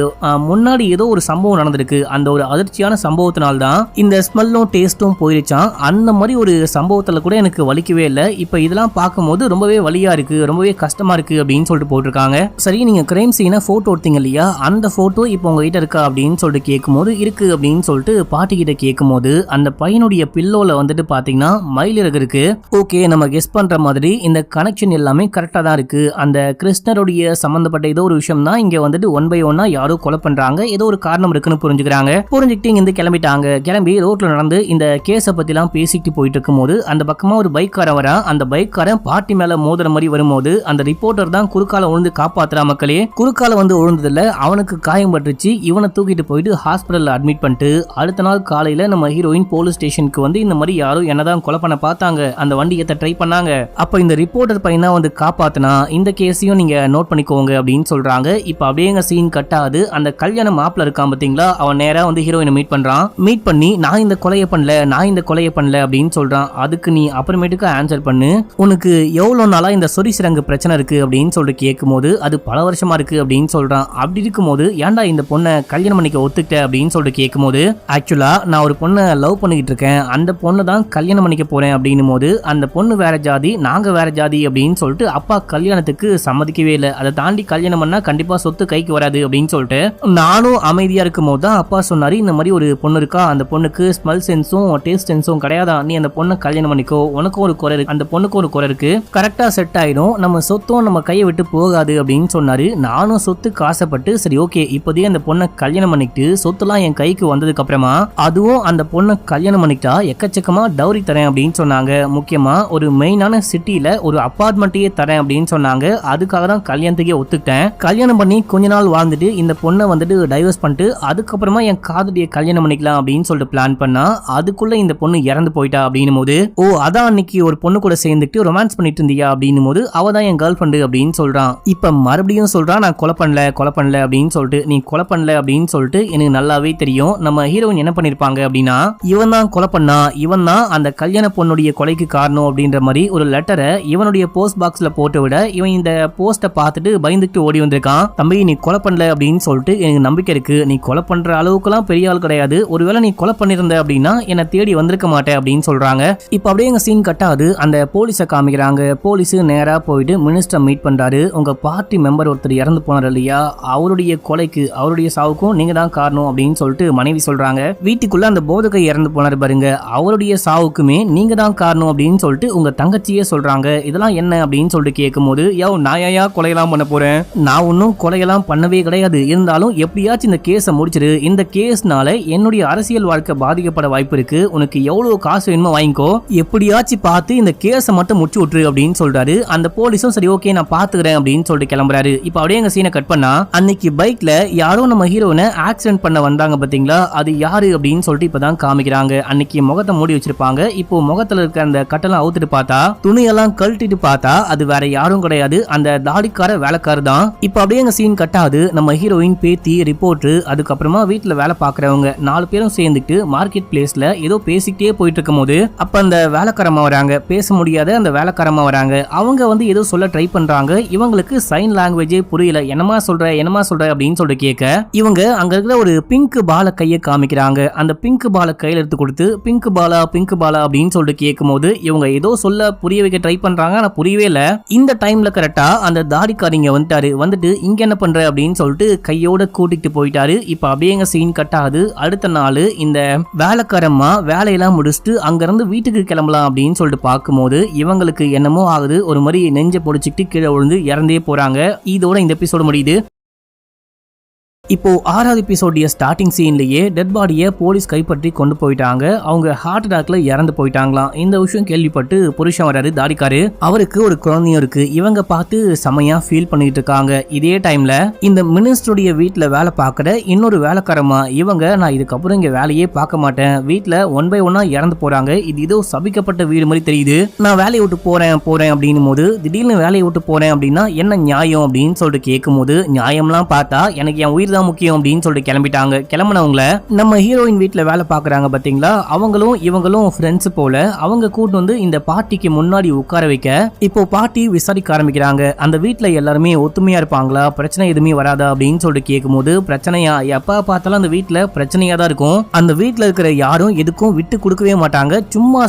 முன்னாடி ஏதோ ஒரு சம்பவம் நடந்திருக்கு, அந்த ஒரு அதிர்ச்சியான சம்பவத்தினால்தான் இந்த ஸ்மெல்லும் டேஸ்டும் போயிருச்சான், அந்த மாதிரி ஒரு சம்பவத்துல கூட எனக்கு வலிக்கவே இல்லை, இப்ப இதெல்லாம் பார்க்கும்போது ரொம்பவே வலியா இருக்கு, ரொம்பவே கஷ்டமா இருக்கு அப்படின்னு சொல்லிட்டு போட்டிருக்காங்க. சரி நீங்க கிரைம் சீனை போட்டோ எடுத்தீங்க இல்லையா, அந்த போட்டோ இப்போ உங்ககிட்ட இருக்கா அப்படின்னு சொல்லிட்டு கேட்கும்போது இருக்கு அப்படின்னு சொல்லிட்டு பாட்டி கிட்ட கேட்கும்போது அந்த பையனுடைய பில்லோல வந்துட்டு பாத்தீங்கன்னா மயிலிறகு இருக்கு. ஓகே நம்ம கெஸ் பண்ற மாதிரி இந்த கனெக்ஷன் எல்லாமே கரெக்டா தான் இருக்கு, அந்த கிருஷ்ணருடைய சம்பந்தப்பட்ட ஏதோ ஒரு விஷயம் தான் இங்க வந்துட்டு ஒன் பை ஒன்னா யாரோ கொலை பண்றாங்க, ஏதோ ஒரு காரணம் இருக்குன்னு புரிஞ்சுக்கிட்டு இங்க கிளம்பிட்டாங்க. கிளம்பி ரோட்ல நடந்து இந்த கேஸ பத்தி எல்லாம் பேசிட்டு போயிட்டு இருக்கும்போது அந்த பக்கமா ஒரு பைக்காரன் வரா, அந்த பைக்காரன் பாட்டி மேல மோதுற மாதிரி வரும்போது அந்த ரிப்போர்ட்டர் தான் குறுக்கால விழுந்து காப்பாத்துறா. மக்களே குறுக்கால வந்து விழுந்ததுல அவனுக்கு காயம் பட்டுச்சு, இவனை தூக்கிட்டு போயிட்டு ஹாஸ்பிட்டல்ல அட்மிட் பண்ணிட்டு அடுத்த நாள் காலையில நம்ம ஹீரோயின் போலீஸ் ஸ்டேஷனுக்கு வந்து இந்த மாதிரி யாரோ என்னதான் கொலை பண்ண பார்த்தாங்க, அந்த வண்டி ஏத்த ட்ரை பண்ணாங்க, அப்ப இந்த ரிப்போர்ட்டர் பையனா வந்து காப்பாத்தினா இந்த கேஸையும் நீங்க நோட் பண்ணிக்கோங்க அப்படின்னு சொல்றாங்க. இப்ப அப்படியே சீன் கட் ஆகுது. அந்த கல்யாண மாப்பிள்ள இருக்கான் பாத்தீங்களா, அவன் நேரா வந்து ஹீரோயினை மீட் பண்றான். மீட் பண்ணி நான் இந்த கொலையை பண்ணல அப்படின்னு சொல்றான். அதுக்கு நீ அப்புறமேட்டுக்கு ஆன்சர் பண்ணு, உனக்கு எவ்வளவு நாளா இந்த சொரி சிரங்கு பிரச்சனை இருக்கு அப்படின்னு சொல்லிட்டு கேட்கும் போது அது பல வருஷமா இருக்கு அப்படின்னு சொல்றான். அப்படி இருக்கும்போது ஏன்டா இந்த பொண்ணை கல்யாணம் பண்ணிக்க ஒத்துக்கிட்ட அப்படின்னு சொல்லிட்டு கேட்கும் போது ஆக்சுவலா நான் ஒரு பொண்ணை லவ் பண்ணிக்கிட்டு இருக்கேன், அந்த பொண்ணை தான் கல்யாணம் பண்ணிக்க போறேன் அப்படின்னும் போது அந்த பொண்ணு வேற ஜாதி நாங்க வேற ஜாதி அப்படின்னு சொல்லிட்டு அப்பா கல்யாணத்துக்கு சம்மதிக்கவே இல்லை, அதை தாண்டி கல்யாணம் பண்ணா கண்டிப்பா சொத்து கைக்கு வராது அப்படின்னு சொல்லிட்டு நானும் அமைதியா இருக்கும் போது தான் அப்பா சொன்னாரு இந்த மாதிரி ஒரு பொண்ணு இருக்கா, அந்த பொண்ணுக்கு ஸ்மெல் சென்ஸும் டேஸ்ட் சென்ஸும் கிடையாதான், நீ அந்த பொண்ணை கல்யாணம் பண்ணிக்கோ, உனக்கும் ஒரு குறை இருக்கு, அந்த பொண்ணுக்கும் ஒரு குறை இருக்கு, கரெக்டா செட் ஆயிடும், நம்ம சொத்தும் நம்ம கையை விட்டு போகாது அப்படின்னு சொன்னாரு. நானும் சொத்துக்கு ஆசைப்பட்டு சரி ஓகே இப்போதே அந்த பொண்ணை கல்யாணம் பண்ணிட்டு சொத்துலாம் என் கைக்கு வந்ததுக்கு அப்புறமா அதுவும் அந்த பொண்ணை கல்யாணம் பண்ணிட்டா எக்கச்சக்கமா டவுரி தரேன் அப்படின்னு சொன்னாங்க, முக்கியமா ஒரு மெயினான சிட்டில ஒரு அபார்ட்மெண்ட்டையே தரேன் அப்படின்னு சொன்னாங்க, அதுக்காக தான் கல்யாணத்துக்கே ஒத்துக்கிட்டேன், கல்யாணம் பண்ணி கொஞ்ச நாள் வாழ்ந்துட்டு இந்த பொண்ணை வந்துட்டு டைவர்ஸ் பண்ணிட்டு அதுக்கப்புறமா என் காதலியை கல்யாணம் பண்ணிக்கலாம் அப்படின்னு சொல்லிட்டு பிளான் பண்ணா அதுக்குள்ள இந்த பொண்ணு இறந்து போயிட்டா அப்படின்னும் போது ஓ அதான் அன்னைக்கு ஒரு பொண்ணு கூட சேர்ந்துட்டு ரொமான்ஸ் பண்ணிட்டு இருந்தியா அப்படின்னும் போது அவ தான் என் கேர்ள் ஃப்ரெண்டு அப்படின்னு சொல்றான். இப்ப மறுபடியும் சொல்றான் நான் கொலை பண்ணல அப்படின்னு சொல்லிட்டு, நீ கொலை பண்ணல அப்படின்னு சொல்லிட்டு எனக்கு நல்லாவே தெரியும். நம்ம ஹீரோயின் என்ன பண்ணிருப்பாங்க அப்படின்னா இவன் தான் கொலை பண்ணா, இவன் தான் அந்த கல்யாண பொண்ணுடைய கொலைக்கு காரணம் அப்படின்ற மாதிரி ஒரு லெட்டரை இவனுடைய போஸ்ட் பாக்ஸ்ல போட்டு விட இவன் இந்த போஸ்ட பார்த்துட்டு பயந்துட்டு ஓடி வந்திருக்கான். தம்பி நீ கொலை பண்ணல அப்படின்னு சொல்லிட்டு எனக்கு நம்பிக்கை இருக்கு, நீ கொலை பண்ற அளவுக்குலாம் பெரிய ஆள் கிடையாது, ஒருவேளை நீ கொலை பண்ணிருந்த அப்படின்னா என்னை தேடி வந்திருக்க மாட்டேன் அப்படின்னு சொல்றாங்க. இப்ப அப்படியே எங்க சீன் கட்டாது. அந்த போலீஸை காமிக்கிறாங்க. போலீஸ் நேரா போயிட்டு மினிஸ்டர் மீட் பண்றாரு. உங்க பார்ட்டி மெம்பர் ஒருத்தர் இறந்து போனார் இல்லையா, அவருடைய கொலைக்கு அவருடைய சாவுக்கும் நீங்க தான் காரணம் அப்படின்னு சொல்லிட்டு மனைவி சொல்றாங்க. வீட்டுக்குள்ள அந்த போதகை இறந்து போனாரு பாருங்க, அவருடைய சாவுக்குமே நீங்க தான் காரணம் அப்படின்னு சொல்லிட்டு உங்க தங்கச்சியே சொல்றாங்க. இதெல்லாம் என்ன அப்படின்னு சொல்லிட்டு கேட்கும் போது நான் கொலையெல்லாம் பண்ண போறேன், நான் நான் ஒன்னும் கொலையெல்லாம் பண்ணவே கிடையாது, இருந்தாலும் எப்படியாச்சும் இந்த கேஸை முடிச்சிரு, இந்த கேஸ்னால என்னுடைய அரசியல் வாழ்க்கை பாதிக்கப்பட வாய்ப்பு இருக்கு, உனக்கு எவ்வளவு காசு வேணுமோ வாங்கிக்கோ, எப்படியாச்சும் பார்த்து இந்த கேஸை மட்டும் முடிச்சு விட்டுரு அப்படின்னு சொல்றாரு. அந்த போலீஸும் சரி ஓகே நான் பாத்துக்கிறேன் அப்படின்னு சொல்லிட்டு கிளம்புறாரு. இப்ப அப்படியே எங்க சீனை கட் பண்ணா, அன்னைக்கு பைக்ல யாரோ நம்ம ஹீரோனை ஆக்சிடென்ட் பண்ண வந்தாங்க பாத்தீங்களா, அது யாரு அப்படின்னு சொல்லிட்டு இப்பதான் காமிக்கிறாங்க. அன்னைக்கு முகத்தை மூடி வச்சிருப்பாங்க. இப்போ முகத்துல இருக்க அந்த கட்டெல்லாம் அவுத்துட்டு பார்த்தா, துணியெல்லாம் கழட்டிட்டு பார்த்தா அது வேற யாரும் கிடையாது, அந்த தாடிக்கார வேலைக்காரர் தான். இப்ப அப்படியே எங்க சீன் கட்டாது. நம்ம ஹீரோயின், பேத்தி, ரிப்போர்ட், அதுக்கப்புறமா வீட்டுல வேலை பாக்குறவங்க 4 பேரும் சேர்ந்துட்டு மார்க்கெட் பிளேஸ்ல ஏதோ பேசிக்கிட்டே போயிட்டு இருக்கும் போது அப்ப அந்த வேலைக்காரமா வராங்க. பேச முடியாத அந்த வேலைக்காரமா வராங்க. அவங்க வந்து ஏதோ சொல்ல ட்ரை பண்றாங்க. இவங்களுக்கு சைன் லாங்குவேஜே புரியல. என்னமா சொல்ற அப்படின்னு சொல்லிட்டு கேட்க, இவங்க அங்க இருக்கிற ஒரு பிங்க் பால கையை காமிக்கிறாங்க. அந்த பிங்க் பால கையில எடுத்து கொடுத்து பிங்க் பாலா அப்படின்னு சொல்லிட்டு கேட்கும் போது இவங்க ஏதோ சொல்ல புரிய வைக்க ட்ரை பண்றாங்க. ஆனா புரியவே இல்ல. இந்த டைம்ல கரெக்டா அந்த தாடிக்காரிங்க வந்துட்டு இங்க என்ன பண்ற அப்படின்னு சொல்லிட்டு கையோட கூட்டிட்டு போயிட்டாரு. இப்ப அப்படியே எங்க சீன் கட் ஆகுது. அடுத்த நாள் இந்த வேலைக்காரம்மா வேலையெல்லாம் முடிச்சுட்டு அங்க இருந்து வீட்டுக்கு கிளம்பலாம் அப்படின்னு சொல்லிட்டு பார்க்கும்போது இவங்களுக்கு என்னமோ ஆகுது. ஒரு மாதிரி நெஞ்ச பொடிச்சுக்கிட்டு கீழே விழுந்து இறந்தே போறாங்க. இதோட இந்த எபிசோடு முடியுது. இப்போ 6வது எபிசோடிய ஸ்டார்டிங் சீன்லயே டெட் பாடியை போலீஸ் கைப்பற்றி கொண்டு போயிட்டாங்க. அவங்க ஹார்ட் அட்டாக்ல இறந்து போயிட்டாங்களாம். இந்த விஷயம் கேள்விப்பட்டு புருஷன் வராரு தாடிக்காரு. அவருக்கு ஒரு குழந்தையும் இருக்கு. இவங்க பார்த்து செமையா ஃபீல் பண்ணிட்டு இருக்காங்க. இதே டைம்ல இந்த மினிஸ்டருடைய வீட்டுல வேலை பார்க்கற இன்னொரு வேலைக்காரமா இவங்க, நான் இதுக்கப்புறம் இங்க வேலையே பார்க்க மாட்டேன், வீட்டுல 1 by 1 இறந்து போறாங்க, இது ஏதோ சபிக்கப்பட்ட வீடு மாதிரி தெரியுது, நான் வேலையை விட்டு போறேன் அப்படின்னும் போது திடீர்னு வேலையை விட்டு போறேன் அப்படின்னா என்ன நியாயம் அப்படின்னு சொல்லிட்டு கேட்கும் போது, நியாயம்லாம் பார்த்தா எனக்கு என் உயிர் முக்கியம் அப்படின்னு சொல்லிட்டு கிளம்பிட்டாங்க. கிளம்பினவங்கள நம்ம ஹீரோயின் வீட்டுல வேலை பாக்குறாங்க பாத்தீங்களா, அவங்களும் இவங்களும் ஃப்ரெண்ட்ஸ் போல. அவங்க கூட்டு வந்து இந்த பார்ட்டிக்கு முன்னாடி உட்கார வைக்க இப்போ பார்ட்டி விசாரிக்க ஆரம்பிக்கிறாங்க. அந்த வீட்டுல எல்லாருமே ஒத்துமையா இருப்பாங்களா, பிரச்சனை எதுவுமே வராதா அப்படின்னு சொல்லிட்டு கேட்கும் போது, பிரச்சனையா எப்ப பார்த்தாலும் அந்த வீட்டுல பிரச்சனையா தான் இருக்கும், அந்த வீட்டுல இருக்கிற யாரும் எதுக்கும் விட்டு கொடுக்கவே மாட்டாங்க, சும்மா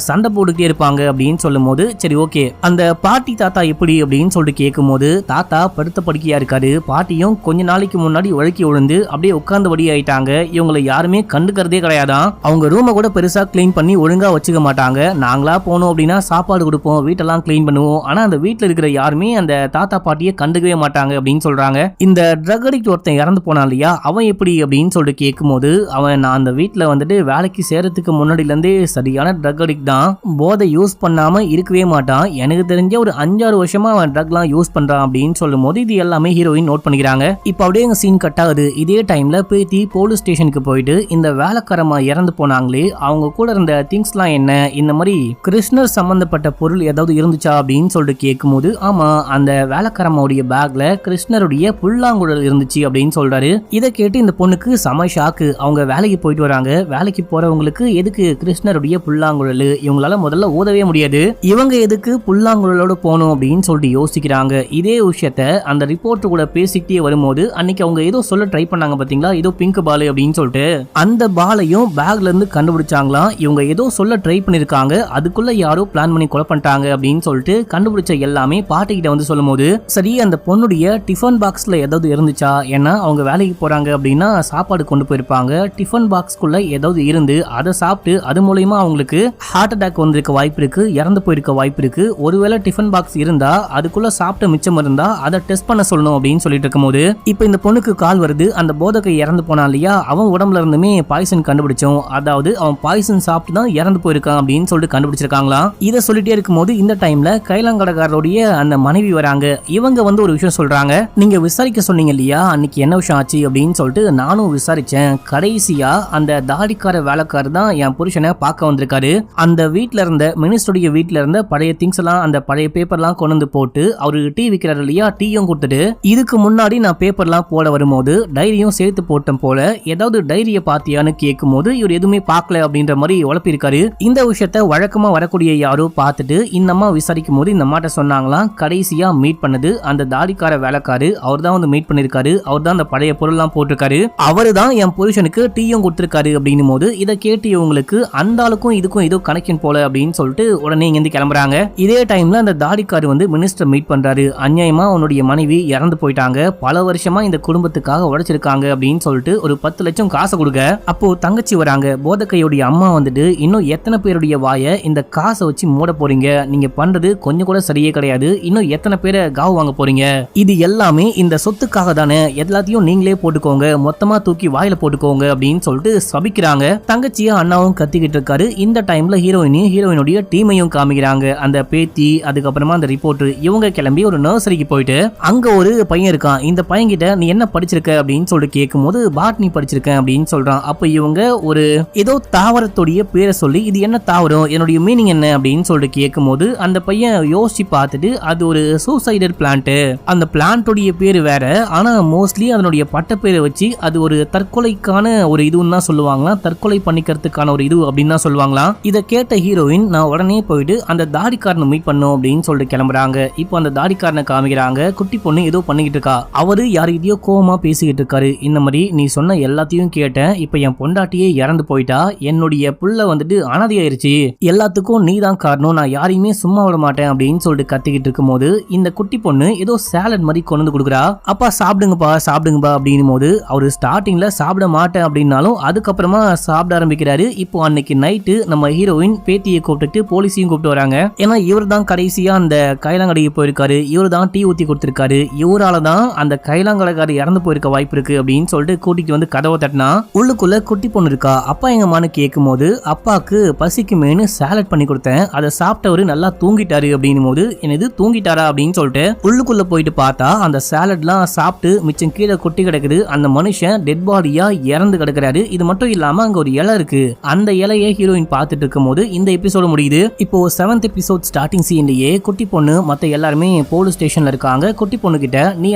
சண்டை போட்டுக்கிட்டே இருப்பாங்க அப்படின்னு சொல்லும் போது, சரி ஓகே அந்த பாட்டி தாத்தா எப்படி அப்படின்னு சொல்லிட்டு கேட்கும் போது, தாத்தா படுத்த படுக்கையா இருக்காரு, பாட்டியும் கொஞ்ச நாளைக்கு முன்னாடி வழுக்கி விழுந்து அப்படியே உட்கார்ந்தபடி ஆயிட்டாங்க. இவங்களை யாருமே கண்டுக்கிறதே கிடையாதான். அவங்க ரூமை கூட பெருசா கிளீன் பண்ணி ஒழுங்கா வச்சுக்க மாட்டாங்க. நாங்களா போனோம் அப்படின்னா சாப்பாடு கொடுப்போம், வீட்டெல்லாம் கிளீன் பண்ணுவோம், ஆனா அந்த வீட்டுல இருக்கிற யாருமே அந்த தாத்தா பாட்டியை கண்டுக்கவே மாட்டாங்க அப்படின்னு சொல்றாங்க. இந்த ட்ரக் அடிக்ட் ஒருத்தன் இறந்து போனான் இல்லையா, அவன் எப்படி அப்படின்னு சொல்லிட்டு கேட்கும் போது, அவன் நான் அந்த வீட்டுல வந்துட்டு வேலைக்கு சேரத்துக்கு முன்னாடில இருந்தே சரியான ட்ரக் அடிக்ட் தான், போதை யூஸ் பண்ணாம இருக்கவே மாட்டான், எனக்கு தெரிஞ்ச ஒரு 5-6 வருஷமா அவன் ட்ரக்லாம் யூஸ் பண்றான் அப்படின்னு சொல்லும் போது இது எல்லாமே ஹீரோயின் நோட் பண்ணிக்கிறாங்க. இப்ப அப்படியே எங்க சீன் கட் ஆகுது. இதே டைம்ல பேத்தி போலீஸ் ஸ்டேஷனுக்கு போயிட்டு இந்த வேலைக்காரமா இறந்து போனாங்களே அவங்க கூட இருந்த திங்ஸ்லாம் என்ன, இந்த மாதிரி கிருஷ்ணர் சம்பந்தப்பட்ட பொருள் ஏதாவது இருந்துச்சா அப்படின்னு சொல்லிட்டு கேட்கும்போது, ஆமா அந்த வேலைக்காரமாவுடைய பேக்ல கிருஷ்ணருடைய புல்லாங்குழல் இருந்துச்சு அப்படின்னு சொல்றாரு. இதை கேட்டு இந்த பொண்ணுக்கு செம ஷாக்கு. அவங்க வேலைக்கு போயிட்டு வராங்க. வேலைக்கு போறவங்களுக்கு எதுக்கு கிருஷ்ணருடைய புல்லாங்குழல், இவங்களால முதல்ல ஓதவே முடியாது, இவங்க எதுக்கு புல்லாங்குழலோட போகணும் அப்படின்னு சொல்லிட்டு யோசிக்கிறாங்க. இதே விஷயத்த அந்த ரிப்போர்ட் கூட பேசிக்கிட்டே வரும்போது, அன்னைக்கு அவங்க ஏதோ சொல்ல ட்ரை பண்ணாங்க பாத்தீங்களா, ஏதோ பிங்க் பால் அப்படின்னு சொல்லிட்டு அந்த பாலையும் பேக்ல இருந்து கண்டுபிடிச்சாங்களாம். இவங்க ஏதோ சொல்ல ட்ரை பண்ணிருக்காங்க, அதுக்குள்ள யாரோ பிளான் பண்ணி கொலை பண்ணிட்டாங்க அப்படின்னு சொல்லிட்டு கண்டுபிடிச்ச எல்லாமே பாட்டிக்கிட்ட வந்து சொல்லும் போது, சரி அந்த பொண்ணுடைய டிஃபன் பாக்ஸ்ல ஏதாவது இருந்துச்சா, ஏன்னா அவங்க வேலைக்கு போறாங்க அப்படின்னா சாப்பாடு கொண்டு போயிருப்பாங்க, டிஃபன் பாக்ஸ்குள்ள ஏதாவது இருந்து அதை சாப்பிட்டு அது மூலமா அவங்களுக்கு ஹார்ட் அட்டாக் வந்திருக்க வாய்ப்பு இருக்கு, இறந்து போயிருக்க வாய்ப்பு இருக்கு, ஒருவேளை டிஃபன் பாக்ஸ் இருந்தா அதுக்குள்ள சாப்பிட்ட மிச்சம் இருந்தா அதை டெஸ்ட் பண்ண சொல்லணும் அப்படின்னு சொல்லிட்டு இருக்கும்போது, இப்ப இந்த பொண்ணுக்கு கால் வருது. அந்த போதகை இறந்து போனான் இல்லையா, அவன் உடம்புல இருந்துமே பாய்சன் கண்டுபிடிச்சோம், அதாவது அவன் பாய்சன் சாப்பிட்டு தான் இறந்து போயிருக்கான் அப்படின்னு சொல்லிட்டு கண்டுபிடிச்சிருக்காங்களாம். இதை சொல்லிட்டே இருக்கும்போது இந்த டைம்ல கைலாங்கடகாரருடைய அந்த மனைவி வராங்க. இவங்க வந்து ஒரு விஷயம் சொல்றாங்க, நீங்க விசாரிக்க சொன்னீங்க இல்லையா அன்னைக்கு என்ன விஷயம் ஆச்சு அப்படின்னு சொல்லிட்டு நானும் விசாரிச்சேன், கடைசியா அந்த தாடிக்கார வேலைக்காரர் தான் என் புருஷனை பார்க்க வந்திருக்காரு, அந்த வீட்டுல இருந்த மினிஸ்டருடைய வீட்டுல இருந்த பழைய திங்ஸ் எல்லாம் அந்த பழைய பேப்பர்லாம் கொண்டு வந்து போட்டு அவரு டீ விற்கிறாரு இல்லையா, டீயும் கொடுத்துட்டு இதுக்கு முன்னாடி நான் பேப்பர்லாம் போட வரும்போது டைரியும் சேர்த்து போட்டோம் போல, ஏதாவது டைரிய பாத்தியான்னு கேட்கும் போது இவர் எதுவுமே பார்க்கல அப்படின்ற மாதிரி உழப்பிருக்காரு. இந்த விஷயத்த வழக்கமா வரக்கூடிய யாரோ பார்த்துட்டு இந்த அம்மா விசாரிக்கும் போது இந்த அம்மாட்ட சொன்னாங்களாம், கடைசியா மீட் பண்ணது அந்த தாடிக்கார வேலைக்காரு, அவர் தான் வந்து மீட் பண்ணிருக்காரு, அவர் தான் அந்த பழைய பொருள்லாம் போட்டிருக்காரு, அவரு தான் என் புருஷனுக்கு டீயும் கொடுத்திருக்காரு அப்படின்னும் போது இதை கேட்டு இவங்களுக்கு அந்த ஆளுக்கும் இதுக்கும் ஏதோ கனெக்ஷன் போல அப்படின்னு சொல்லிட்டு உடனே இங்க இருந்து கிளம்புறாங்க. இதே டைம்ல அந்த தாடிக்காரு வந்து மினிஸ்டர் மீட் பண்றாரு. அநியாயமா உன்னுடைய மனைவி இறந்து போயிட்டாங்க, பல வருஷமா இந்த குடும்பத்தை குடும்பத்துக்காக உழைச்சிருக்காங்க அப்படின்னு சொல்லிட்டு ஒரு 10 லட்சம் காசை கொடுக்க, அப்போ தங்கச்சி வராங்க. போதக்கையோடைய அம்மா வந்துட்டு இன்னும் எத்தனை பேருடைய வாயை இந்த காசை வச்சு மூட போறீங்க, நீங்க பண்றது கொஞ்சம் கூட சரியே கிடையாது, இன்னும் எத்தனை பேரை காவு வாங்க போறீங்க, இது எல்லாமே இந்த சொத்துக்காக தானே, எல்லாத்தையும் நீங்களே போட்டுக்கோங்க, மொத்தமா தூக்கி வாயில போட்டுக்கோங்க அப்படின்னு சொல்லிட்டு சபிக்கிறாங்க. தங்கச்சியும் அண்ணாவும் கத்திக்கிட்டு இருக்காரு. இந்த டைம்ல ஹீரோயினுடைய டீமையும் காமிக்கிறாங்க. அந்த பேத்தி, அதுக்கப்புறமா அந்த ரிப்போர்ட்டர், இவங்க கிளம்பி ஒரு நர்சரிக்கு போயிட்டு அங்க ஒரு பையன் இருக்கான். இந்த பையன் கிட்ட நீ என்ன படிச்சிருக்க அப்படின்னு சொல்லிட்டு கேட்கும்போது பாட்னி படிச்சிருக்கேன் அப்படின்னு சொல்றான். அப்ப இவங்க ஒரு ஏதோ தாவரத்துடைய பேரை சொல்லி இது என்ன தாவரம், என்னுடைய மீனிங் என்ன அப்படின்னு சொல்லிட்டு கேட்கும்போது அந்த பையன் யோசிச்சு பார்த்துட்டு அது ஒரு சூசைடல் பிளான்ட், அந்த பிளான்டோடைய பேரு வேற, ஆனா மோஸ்ட்லி அதனுடைய பட்ட பேரை வச்சு அது ஒரு தற்கொலைக்கான ஒரு இதுன்னு தான் சொல்லுவாங்களாம், தற்கொலை பண்ணிக்கிறதுக்கான ஒரு இது அப்படின்னு தான் சொல்லுவாங்களாம். இதை கேட்ட ஹீரோயின் நான் உடனே போயிட்டு அந்த தாடிக்காரனை மீட் பண்ணும் அப்படின்னு சொல்லிட்டு கிளம்புறாங்க. இப்போ அந்த தாடிக்காரனை காமிக்கிறாங்க. குட்டி பொண்ணு ஏதோ பண்ணிக்கிட்டு இருக்கா. அவரு யாருக்கிட்டயோ கோவமா பேசிக்கிட்டு இருக்காரு. இந்த மாதிரி நீ சொன்ன எல்லாத்தையும் கேட்டேன், இப்ப என் பொண்டாட்டியே இறந்து போயிட்டா, என்னுடைய புள்ள வந்துட்டு அனாதையாயிருச்சு, எல்லாத்துக்கும் நீ தான் காரணம், நான் யாரையுமே சும்மா விட மாட்டேன் அப்படின்னு சொல்லிட்டு கத்திக்கிட்டு இருக்கும் போது இந்த குட்டி பொண்ணு ஏதோ சாலட் மாதிரி கொண்டு வந்து கொடுக்குறா. அப்பா சாப்பிடுங்கப்பா சாப்பிடுங்கப்பா அப்படின்னும் போது அவரு ஸ்டார்டிங்ல சாப்பிட மாட்டேன் அப்படின்னாலும் அதுக்கப்புறமா சாப்பிட ஆரம்பிக்கிறாரு. இப்போ அன்னைக்கு நைட்டு நம்ம ஹீரோயின் பேத்தியை கூப்பிட்டு போலீஸையும் கூப்பிட்டு வராங்க. ஏன்னா இவர் தான் கடைசியா அந்த கைலாங்கடைக்கு போயிருக்காரு, இவர் தான் டீ ஊத்தி கொடுத்திருக்காரு, இவரால தான் அந்த கைலாங்கடைக்காரர் இறந்து போயிருக்க வாய்ப்பு இருக்கு அப்படின்னு சொல்லிட்டு கூட்டிட்டு வந்து கதவை தட்டினா உள்ளுக்குள்ள குட்டி பொண்ணு இருக்கா. அப்பா எங்கம்மான்னு கேட்கும் போது அப்பாக்கு பசிக்குமேனு சாலட் பண்ணி கொடுத்தேன், அதை சாப்பிட்டவரு நல்லா தூங்கிட்டாரு அப்படின்னும் போது என்னது தூங்கிட்டாரா அப்படின்னு சொல்லிட்டு உள்ளுக்குள்ள போயிட்டு பார்த்தா அந்த சாலட்லாம் சாப்பிட்டு மிச்சம் கீழே கொட்டி கிடக்குது. அந்த மனுஷன் டெட் பாடியா இறந்து கிடக்குறாரு. இது மட்டும் இல்லாம அங்க ஒரு இலை இருக்கு. அந்த இலையை ஹீரோயின் பார்த்துட்டு இருக்கும் போது இந்த எபிசோட முடியுது. இப்போ 7th எபிசோட் ஸ்டார்டிங் சீன்லயே குட்டி பொண்ணு மத்த எல்லாருமே போலீஸ் ஸ்டேஷன்ல இருக்காங்க. குட்டி பொண்ணு கிட்ட நீ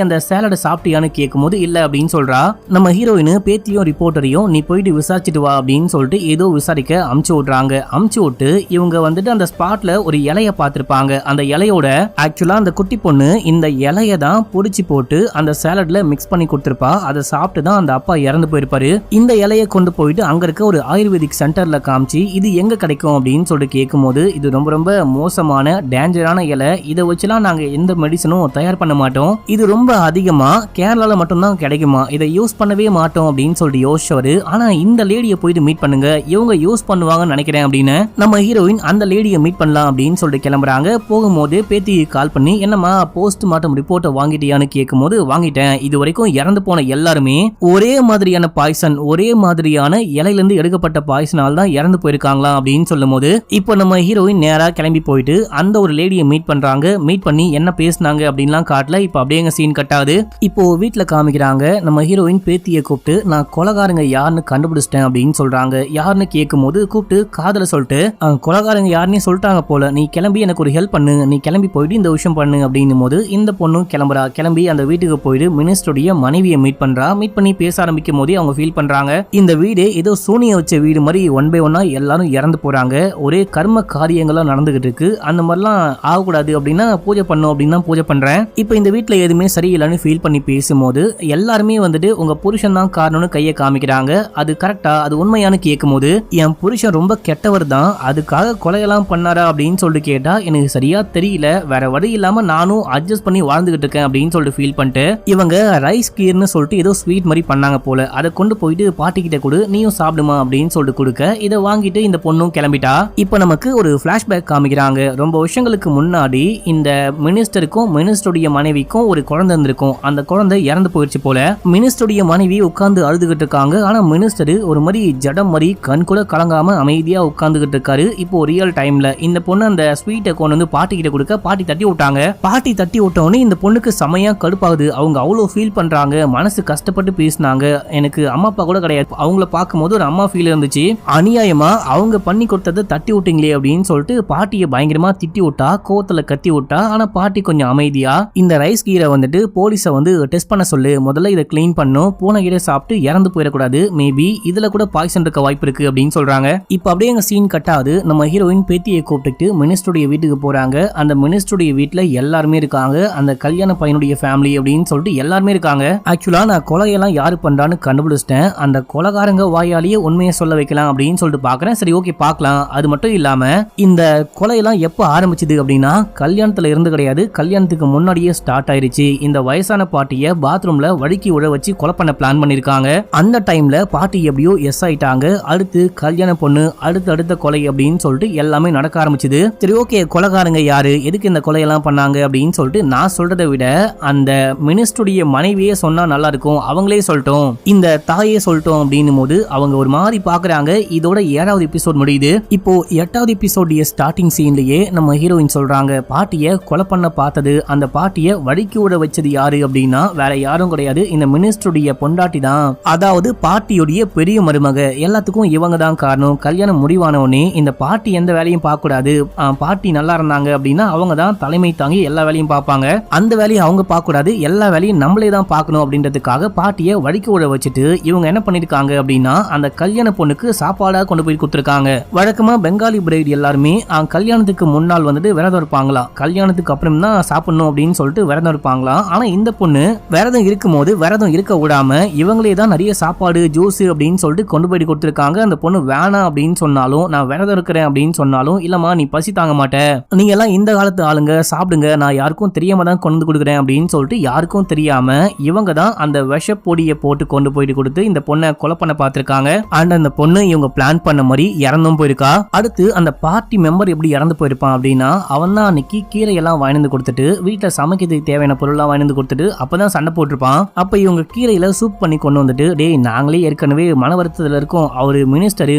அந்த சாலடை சாப்பிட்டியான்னு கேட்கும் போது இல்ல அப்படின்னு சொல்றா. நம்ம ஹீரோயின் பேத்தியும் ரிப்போர்ட்டரையும் நீ போயிட்டு விசாரிச்சுட்டு வா அப்படின்னு சொல்லிட்டு ஏதோ விசாரிக்க அமுச்சு விடுறாங்க. அமுச்சு விட்டு இவங்க வந்துட்டு அந்த ஸ்பாட்ல ஒரு இலைய பார்த்திருப்பாங்க. அந்த இலையோட ஆக்சுவலா அந்த குட்டி பொண்ணு இந்த இலைய தான் பொடிச்சு போட்டு அந்த சாலட்ல மிக்ஸ் பண்ணி கொடுத்திருப்பா. அதை சாப்பிட்டு தான் அந்த அப்பா இறந்து போயிருப்பாரு. இந்த இலைய கொண்டு போயிட்டு அங்க இருக்க ஒரு ஆயுர்வேதிக் சென்டர்ல காமிச்சு இது எங்க கிடைக்கும் அப்படின்னு சொல்லிட்டு கேட்கும் போது இது ரொம்ப ரொம்ப மோசமான டேஞ்சரான இலை, இதை வச்சுலாம் நாங்க எந்த மெடிசனும் தயார் பண்ண மாட்டோம், இது ரொம்ப அதிகமா கேரளால மட்டும்தான் கிடைக்குமா, இதை யூஸ் பண்ணவே மாட்டோம் அப்படின்னு சொல்லிட்டு யோசிச்சவரு. ஆனா இந்த லேடியை போயிட்டு மீட் பண்ணுங்க, இவங்க யூஸ் பண்ணுவாங்கன்னு நினைக்கிறேன் அப்படின்னு நம்ம ஹீரோயின் அந்த லேடியை மீட் பண்ணலாம் அப்படின்னு சொல்லிட்டு கிளம்புறாங்க. போகும்போது பேத்தி கால் பண்ணி என்னமா போஸ்ட் மார்ட்டம் ரிப்போர்ட்டை வாங்கிட்டியான்னு கேட்கும் போது வாங்கிட்டேன், இது வரைக்கும் இறந்து போன எல்லாருமே ஒரே மாதிரியான பாய்சன், ஒரே மாதிரியான இலையிலிருந்து எடுக்கப்பட்ட பாய்சனால் தான் இறந்து போயிருக்காங்களா அப்படின்னு சொல்லும் போது இப்போ நம்ம ஹீரோயின் நேரா கிளம்பி போயிட்டு அந்த ஒரு லேடியை மீட் பண்றாங்க. மீட் பண்ணி என்ன பேசினாங்க அப்படின்லாம் காட்டல. இப்போ அப்படியே சீன் கட் ஆகுது. இப்போ வீட்டுல காமிக்கிறாங்க. நம்ம ஹீரோயின் பேத்தியை கூப்பிட்டு நான் கொலகாரங்க யாருன்னு கண்டுபிடிச்சிட்டேன் அப்படின்னு சொல்றாங்க. யாருன்னு கேட்கும் போது கூப்பிட்டு காதல சொல்லிட்டு கொலகாரங்க யாருன்னு சொல்லிட்டாங்க போல, நீ கிளம்பி எனக்கு ஒரு ஹெல்ப் பண்ணு, நீ கிளம்பி போயிட்டு இந்த விஷயம் பண்ணு அப்படின்னும் போது இந்த பொண்ணும் கிளம்புறா. கிளம்பி அந்த வீட்டுக்கு போயிட்டு மினிஸ்டருடைய மனைவியை மீட் பண்றா. மீட் பண்ணி பேச ஆரம்பிக்கும் போதே அவங்க ஃபீல் பண்றாங்க இந்த வீடு ஏதோ சூனிய வச்ச வீடு மாதிரி ஒன் பை ஒன்னா எல்லாரும் இறந்து போறாங்க, ஒரே கர்ம காரியங்கள்லாம் நடந்துகிட்டு இருக்கு, அந்த மாதிரிலாம் ஆகக்கூடாது அப்படின்னா பூஜை பண்ணும் அப்படின்னு தான் பூஜை பண்றேன். இப்போ இந்த வீட்டுல எதுவுமே சரியில்லைன்னு ஃபீல் பண்ணி பேசும்போது எல்லாருமே வந்துட்டு உங்க புருஷன் தான் காரணம்னு கையை காமிக்கிறாங்க. அது கரெக்டா, அது உண்மையானு கேட்கும் போது என் புருஷன் ரொம்ப கெட்டவர் தான், அதுக்காக கொலையெல்லாம் பண்ணாரா அப்படின்னு சொல்லிட்டு கேட்டா எனக்கு சரியா தெரியல, வேற வழி இல்லாம நானும் அட்ஜஸ்ட் பண்ணி வாழ்ந்துகிட்டு இருக்கேன் அப்படின்னு சொல்லிட்டு ஃபீல் பண்ணிட்டு இவங்க ரைஸ் கீர்னு சொல்லிட்டு ஏதோ ஸ்வீட் மாதிரி பண்ணாங்க போல, அதை கொண்டு போயிட்டு பாட்டி கிட்ட கொடு, நீயும் சாப்பிடுமா அப்படின்னு சொல்லிட்டு கொடுக்க இதை வாங்கிட்டு இந்த பொண்ணும் கிளம்பிட்டா. இப்போ நமக்கு ஒரு பிளாஷ்பேக் காமிக்கிறாங்க. ரொம்ப வருஷங்களுக்கு முன்னாடி இந்த மினிஸ்டருக்கும் மினிஸ்டருடைய மனைவிக்கும் ஒரு குழந்தை இருந்திருக்கும். அந்த குழந்தை இறந்து போயிடுச்சு போல. மினிஸ்டருடைய மனைவி உட்கார்ந்து அழுதுகிட்டு இருக்காங்க. ஆனா மினிஸ்டர் ஒரு மாதிரி ஜடம் மாதிரி கண் கூட கலங்காம அமைதியா உட்கார்ந்துகிட்டு இருக்காரு. இப்போ ரியல் டைம்ல இந்த பொண்ணு அந்த ஸ்வீட்டை கொண்டு வந்து பாட்டி கிட்ட கொடுக்க பாட்டி தட்டி விட்டாங்க. பாட்டி தட்டி விட்டோன்னு இந்த பொண்ணுக்கு செமையா கடுப்பாகுது. அவங்க அவ்வளவு ஃபீல் பண்றாங்க, மனசு கஷ்டப்பட்டு பேசினாங்க, எனக்கு அம்மா அப்பா கூட கிடையாது, அவங்கள பார்க்கும்போது ஒரு அம்மா ஃபீல் இருந்துச்சு, அநியாயமா அவங்க பண்ணி கொடுத்ததை தட்டி விட்டீங்களே அப்படின்னு சொல்லிட்டு பாட்டியை பயங்கரமா திட்டி விட்டா, கோவத்துல கத்தி விட்டா. ஆனா பாட்டி கொஞ்சம் அமைதியா இந்த ரைஸ் கீரை வந்துட்டு போலீஸை வந்து டெஸ்ட் பண்ண சொல்லு, முதல்ல இதை கிளீன் பண்ணும், பூனை கீரை சாப்பிட்டு இறந்து போயிடக்கூடாது, மேபி இதுல கூட பாய்சன் இருக்க வாய்ப்பு இருக்கு அப்படின்னு சொல்றாங்க. இப்ப அப்படியே எங்க சீன் கட்டாது. நம்ம ஹீரோயின் பேத்தியை கூப்பிட்டு மினிஸ்டருடைய வீட்டுக்கு போறாங்க. அந்த மினிஸ்டருடைய வீட்டுல எல்லாருமே இருக்காங்க, அந்த கல்யாண பையனுடைய ஃபேமிலி அப்படின்னு சொல்லிட்டு எல்லாருமே இருக்காங்க. ஆக்சுவலா நான் கொலையெல்லாம் யாரு பண்றான்னு கண்டுபிடிச்சிட்டேன், அந்த கொலைகாரங்க வாயாலேயே உண்மையை சொல்ல வைக்கலாம் அப்படின்னு சொல்லிட்டு பாக்குறேன். சரி ஓகே பார்க்கலாம். அது மட்டும் இல்லாம இந்த கொலையெல்லாம் எப்ப ஆரம்பிச்சது அப்படின்னா கல்யாணத்துல இருந்து கிடையாது, கல்யாணத்துக்கு முன்னாடியே ஸ்டார்ட் ஆயிருச்சு. இந்த வயசான பாட்டிய பாத்ரூம்ல அவங்கள வழுக்கி உழ வச்சு கொலை பண்ண பிளான் பண்ணிருக்காங்க. அந்த டைம்ல பாட்டி எப்படியோ எஸ் ஆயிட்டாங்க. அடுத்து கல்யாண பொண்ணு, அடுத்த கொலை அப்படின்னு சொல்லிட்டு எல்லாமே நடக்க ஆரம்பிச்சுது. சரி ஓகே, கொலைகாரங்க யாரு, எதுக்கு இந்த கொலையெல்லாம் பண்ணாங்க அப்படின்னு சொல்லிட்டு நான் சொல்றதை விட அந்த மினிஸ்டருடைய மனைவியே சொன்னா நல்லா இருக்கும், அவங்களே சொல்லட்டும், இந்த தாயே சொல்லட்டும் அப்படின்னும் போது அவங்க ஒரு மாதிரி பாக்குறாங்க. இதோட 7வது எபிசோட் முடியுது. இப்போ 8வது எபிசோடைய ஸ்டார்டிங் சீன்லயே நம்ம ஹீரோயின் சொல்றாங்க, பாட்டிய கொலை பண்ண பார்த்தது, அந்த பாட்டிய வழுக்கி விட வச்சது யாரு அப்படின்னா வேற யாரும் கிடையாது, இந்த மினிஸ்டருடைய பொண்டாட்டி தான். அதாவது பாட்டியுடைய பெரிய மருமக. எல்லாத்துக்கும் இவங்க தான் காரணம். கல்யாணம் முடிவானவனே இந்த பாட்டி எந்த வேலையும் பார்க்க கூடாது, பாட்டி நல்லா இருந்தாங்க அப்படின்னா அவங்க தான் தலைமை தாங்கி எல்லா வேலையும் பார்ப்பாங்க, அந்த வேலையை அவங்க பார்க்க கூடாது, எல்லா வேலையும் நம்மளே தான் பார்க்கணும் அப்படின்றதுக்காக பாட்டியை வழுக்கி விட வச்சுட்டு இவங்க என்ன பண்ணிருக்காங்க அப்படின்னா அந்த கல்யாண பொண்ணுக்கு சாப்பாடா கொண்டு போய் கொடுத்துருக்காங்க. வழக்கமா பெங்காலி பிரைட் எல்லாருமே கல்யாணத்துக்கு முன்னால் வந்துட்டு விரதம் இருப்பாங்களாம், கல்யாணத்துக்கு அப்புறம் தான் சாப்பிடணும் அப்படின்னு சொல்லிட்டு விரதம் இருப்பாங்களாம். ஆனா இந்த பொண்ணு விரதம் இருக்கும் போது விரதம் இருக்க விடாம இவங்களே தான் நிறைய சாப்பாடு ஜூஸ் அப்படின்னு சொல்லிட்டு கொண்டு போய் கொடுத்துருக்காங்க. அந்த பொண்ணு வேணாம் அப்படின்னு சொன்னாலும், நான் விரதம் இருக்கிறேன் அப்படின்னு சொன்னாலும், இல்லம்மா நீ பசி தாங்க மாட்டேன், நீங்க எல்லாம் இந்த காலத்து ஆளுங்க சாப்பிடுங்க, நான் யாருக்கும் தெரியாம தான் கொண்டு கொடுக்குறேன் அப்படின்னு சொல்லிட்டு யாருக்கும் தெரியாம இவங்க தான் அந்த விஷ பொடியை போட்டு கொண்டு போயிட்டு கொடுத்து இந்த பொண்ணை கொலை பண்ண பார்த்திருக்காங்க. அண்ட் அந்த பொண்ணு இவங்க பிளான் பண்ண மாதிரி இறந்தும் போயிருக்கா. அடுத்து அந்த பார்ட்டி மெம்பர் எப்படி இறந்து போயிருப்பான் அப்படின்னா, அவன் தான் அன்னைக்கு கீரை எல்லாம் வாங்கி கொடுத்துட்டு வீட்டுல சமைக்கிறதுக்கு தேவையான பொருள்லாம் வாங்கி கொடுத்துட்டு அப்பதான் சண்டை போட்டிருப்பான். அப்ப இவங்க கீரையில சூப் பண்ணி கொண்டு வந்துட்டு, டேய் நாங்களே ஏற்கனவே மன வருத்தத்துல இருக்கோம், அவரு மினிஸ்டர்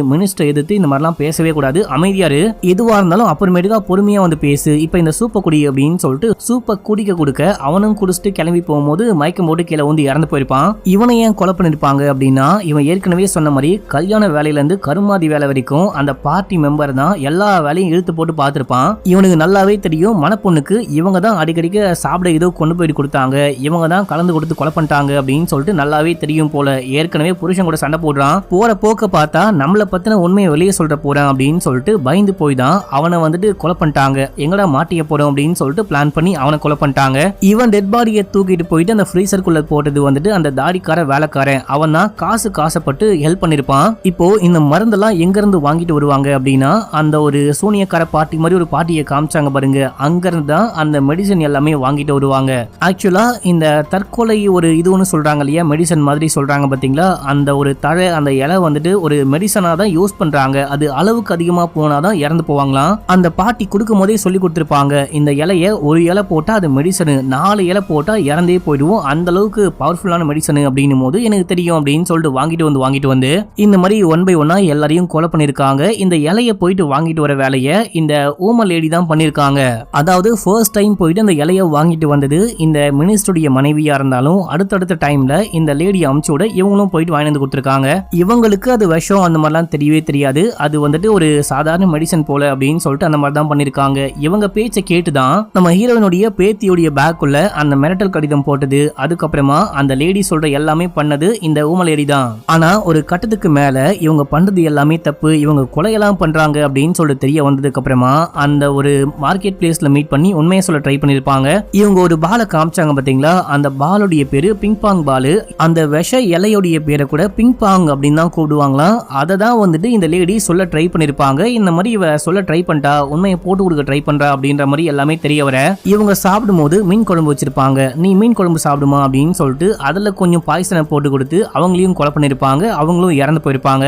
எதிர்த்து இந்த மாதிரிலாம் பேசவே கூடாது, அமைதியாரு, எதுவா இருந்தாலும் அப்புறமேட்டுக்கா பொறுமையா வந்து பேசு, இப்ப இந்த சூப்பை குடி அப்படின்னு சொல்லிட்டு சூப்பை குடிக்க கொடுக்க அவனும் குடிச்சிட்டு கிளம்பி போகும்போது மயக்கம் போட்டு கீழே வந்து இறந்து போயிருப்பான். இவனை ஏன் கொலை பண்ணிருப்பாங்க அப்படின்னா, இவன் ஏற்கனவே சொன்ன மாதிரி கல்யாண வேலையில இருந்து கருமாதி வேலை வரைக்கும் அந்த பார்ட்டி மெம்பர் தான் எல்லா வேலையும் இழுத்து போட்டு பார்த்திருப்பான். இவனுக்கு நல்லாவே தெரியும் மணப்பொண்ணுக்கு இவங்க தான் அடிக்கடிக்க சாப்பிட ஏதோ கொண்டு போயிட்டு கொடுத்தாங்க, இவங்க தான் கலந்து கொடுத்து கொலை பண்ணிட்டாங்க அப்படின்னு சொல்லிட்டு நல்லாவே தெரியும் போல. ஏற்கனவே புருஷன் கூட சண்டை போடுறான், போற போக்க பார்த்தா நம்மளை பத்தின உண்மையை வெளியே சொல்ற போறான் அப்படின்னு சொல்லிட்டு பயந்து போய் தான் அவனை வந்துட்டு கொலை பண்ணிட்டாங்க. எங்கடா மாட்டிய போறோம் அப்படின்னு சொல்லிட்டு பிளான் பண்ணி அவனை கொலை பண்ணிட்டாங்க. இவன் டெட் பாடியை தூக்கிட்டு போயிட்டு அந்த ஃப்ரீசருக்குள்ள போட்டது வந்துட்டு அந்த தாடிக்கார வேலைக்காரன், அவன் தான் காசுப்பட்டு ஹெல்ப் பண்ணிருப்பான். இப்போ இந்த மருந்தெல்லாம் எங்க இருந்து வாங்கிட்டு வருவாங்க அப்படின்னா, அந்த ஒரு சூனியக்கார பாட்டி மாதிரி ஒரு பாட்டியை காமிச்சாங்க பாருங்க, அங்க இருந்து தான் அந்த மெடிசன் எல்லாமே வாங்கிட்டு வருவாங்க. ஆக்சுவலா இந்த தற்கொலை ஒரு இது ஒன்று சொல்றாங்க இல்லையா, மெடிசன் மாதிரி சொல்றாங்க பாத்தீங்களா, அந்த ஒரு தழை அந்த இலை வந்துட்டு ஒரு மெடிசனா தான் யூஸ் பண்றாங்க, அது அளவுக்கு அதிகமா போனாதான் இறந்து போவாங்களாம். அந்த பாட்டி கொடுக்கும் போதே சொல்லி கொடுத்துருப்பாங்க, இந்த இலைய ஒரு இலை போட்டா அது மெடிசனு, 4 இலை போட்டா இறந்தே போயிடுவோம், அந்த அளவுக்கு பவர்ஃபுல்லான மெடிசனு அப்படின்னும் போது எனக்கு தெரியும் அப்படின்னு சொல்லிட்டு வாங்கிட்டு வந்து இந்த மாதிரி 1 by 1 எல்லாரையும் கொலை பண்ணிருக்காங்க. இந்த இலைய போயிட்டு வாங்கிட்டு வர வேலையை இந்த ஊம லேடி தான் பண்ணிருக்காங்க. அதாவது ஃபர்ஸ்ட் டைம் போயிட்டு அந்த இலைய வாங்கிட்டு வந்தது இந்த மினிஸ்டருடைய மனைவியா இருந்தாலும், அடுத்தடுத்த டைம்ல இந்த லேடி அமுச்சு விட இவங்களும் போயிட்டு வாங்கி வந்து கொடுத்துருக்காங்க. இவங்களுக்கு அது விஷம் அந்த மாதிரிலாம் தெரியவே தெரியாது, அது வந்துட்டு ஒரு சாதாரண மெடிசன் போல அப்படின்னு சொல்லிட்டு அந்த மாதிரி தான் பண்ணிருக்காங்க. இவங்க பேச்சை கேட்டுதான் நம்ம ஹீரோயினுடைய பேத்தியுடைய பேக்குள்ள அந்த மிரட்டல் கடிதம் போட்டது, அதுக்கப்புறமா அந்த லேடி சொல்ற எல்லாமே பண்ணது இந்த ஊம லேடி தான். ஆனா ஒரு கட்டத்துக்கு மேல இவங்க பண்றது எல்லாமே தப்பு, இவங்க கொலையெல்லாம் பண்றாங்க அப்படின்னு சொல்லிட்டு தெரிய வந்ததுக்கு அப்புறமா அந்த ஒரு மார்க்கெட் பிளேஸ்ல மீட் பண்ணி உண்மையை சொல்ல ட்ரை பண்ணிருப்பாங்க. இவங்க ஒரு பாலை காமிச்சாங்க பாத்தீங்களா, அந்த பாலுடைய பேரு பிங்பாங் பாலு, அந்த விஷ இலையுடைய பேரை கூட பிங்பாங் அப்படின்னு தான் கூப்பிடுவாங்களாம். அதை தான் வந்துட்டு இந்த லேடி சொல்ல ட்ரை பண்ணிருப்பாங்க. இந்த மாதிரி இவ சொல்ல ட்ரை பண்ணிட்டா, உண்மையை போட்டு கொடுக்க ட்ரை பண்றா அப்படின்ற மாதிரி எல்லாமே தெரிய வர, இவங்க சாப்பிடும் போது மீன் குழம்பு வச்சிருப்பாங்க, நீ மீன் குழம்பு சாப்பிடுமா அப்படின்னு சொல்லிட்டு அதுல கொஞ்சம் பாய்சனை போட்டு கொடுத்து அவங்களையும் கொலை பண்ணிருப்பாங்க, அவங்களும் இறந்து போயிருப்பாங்க.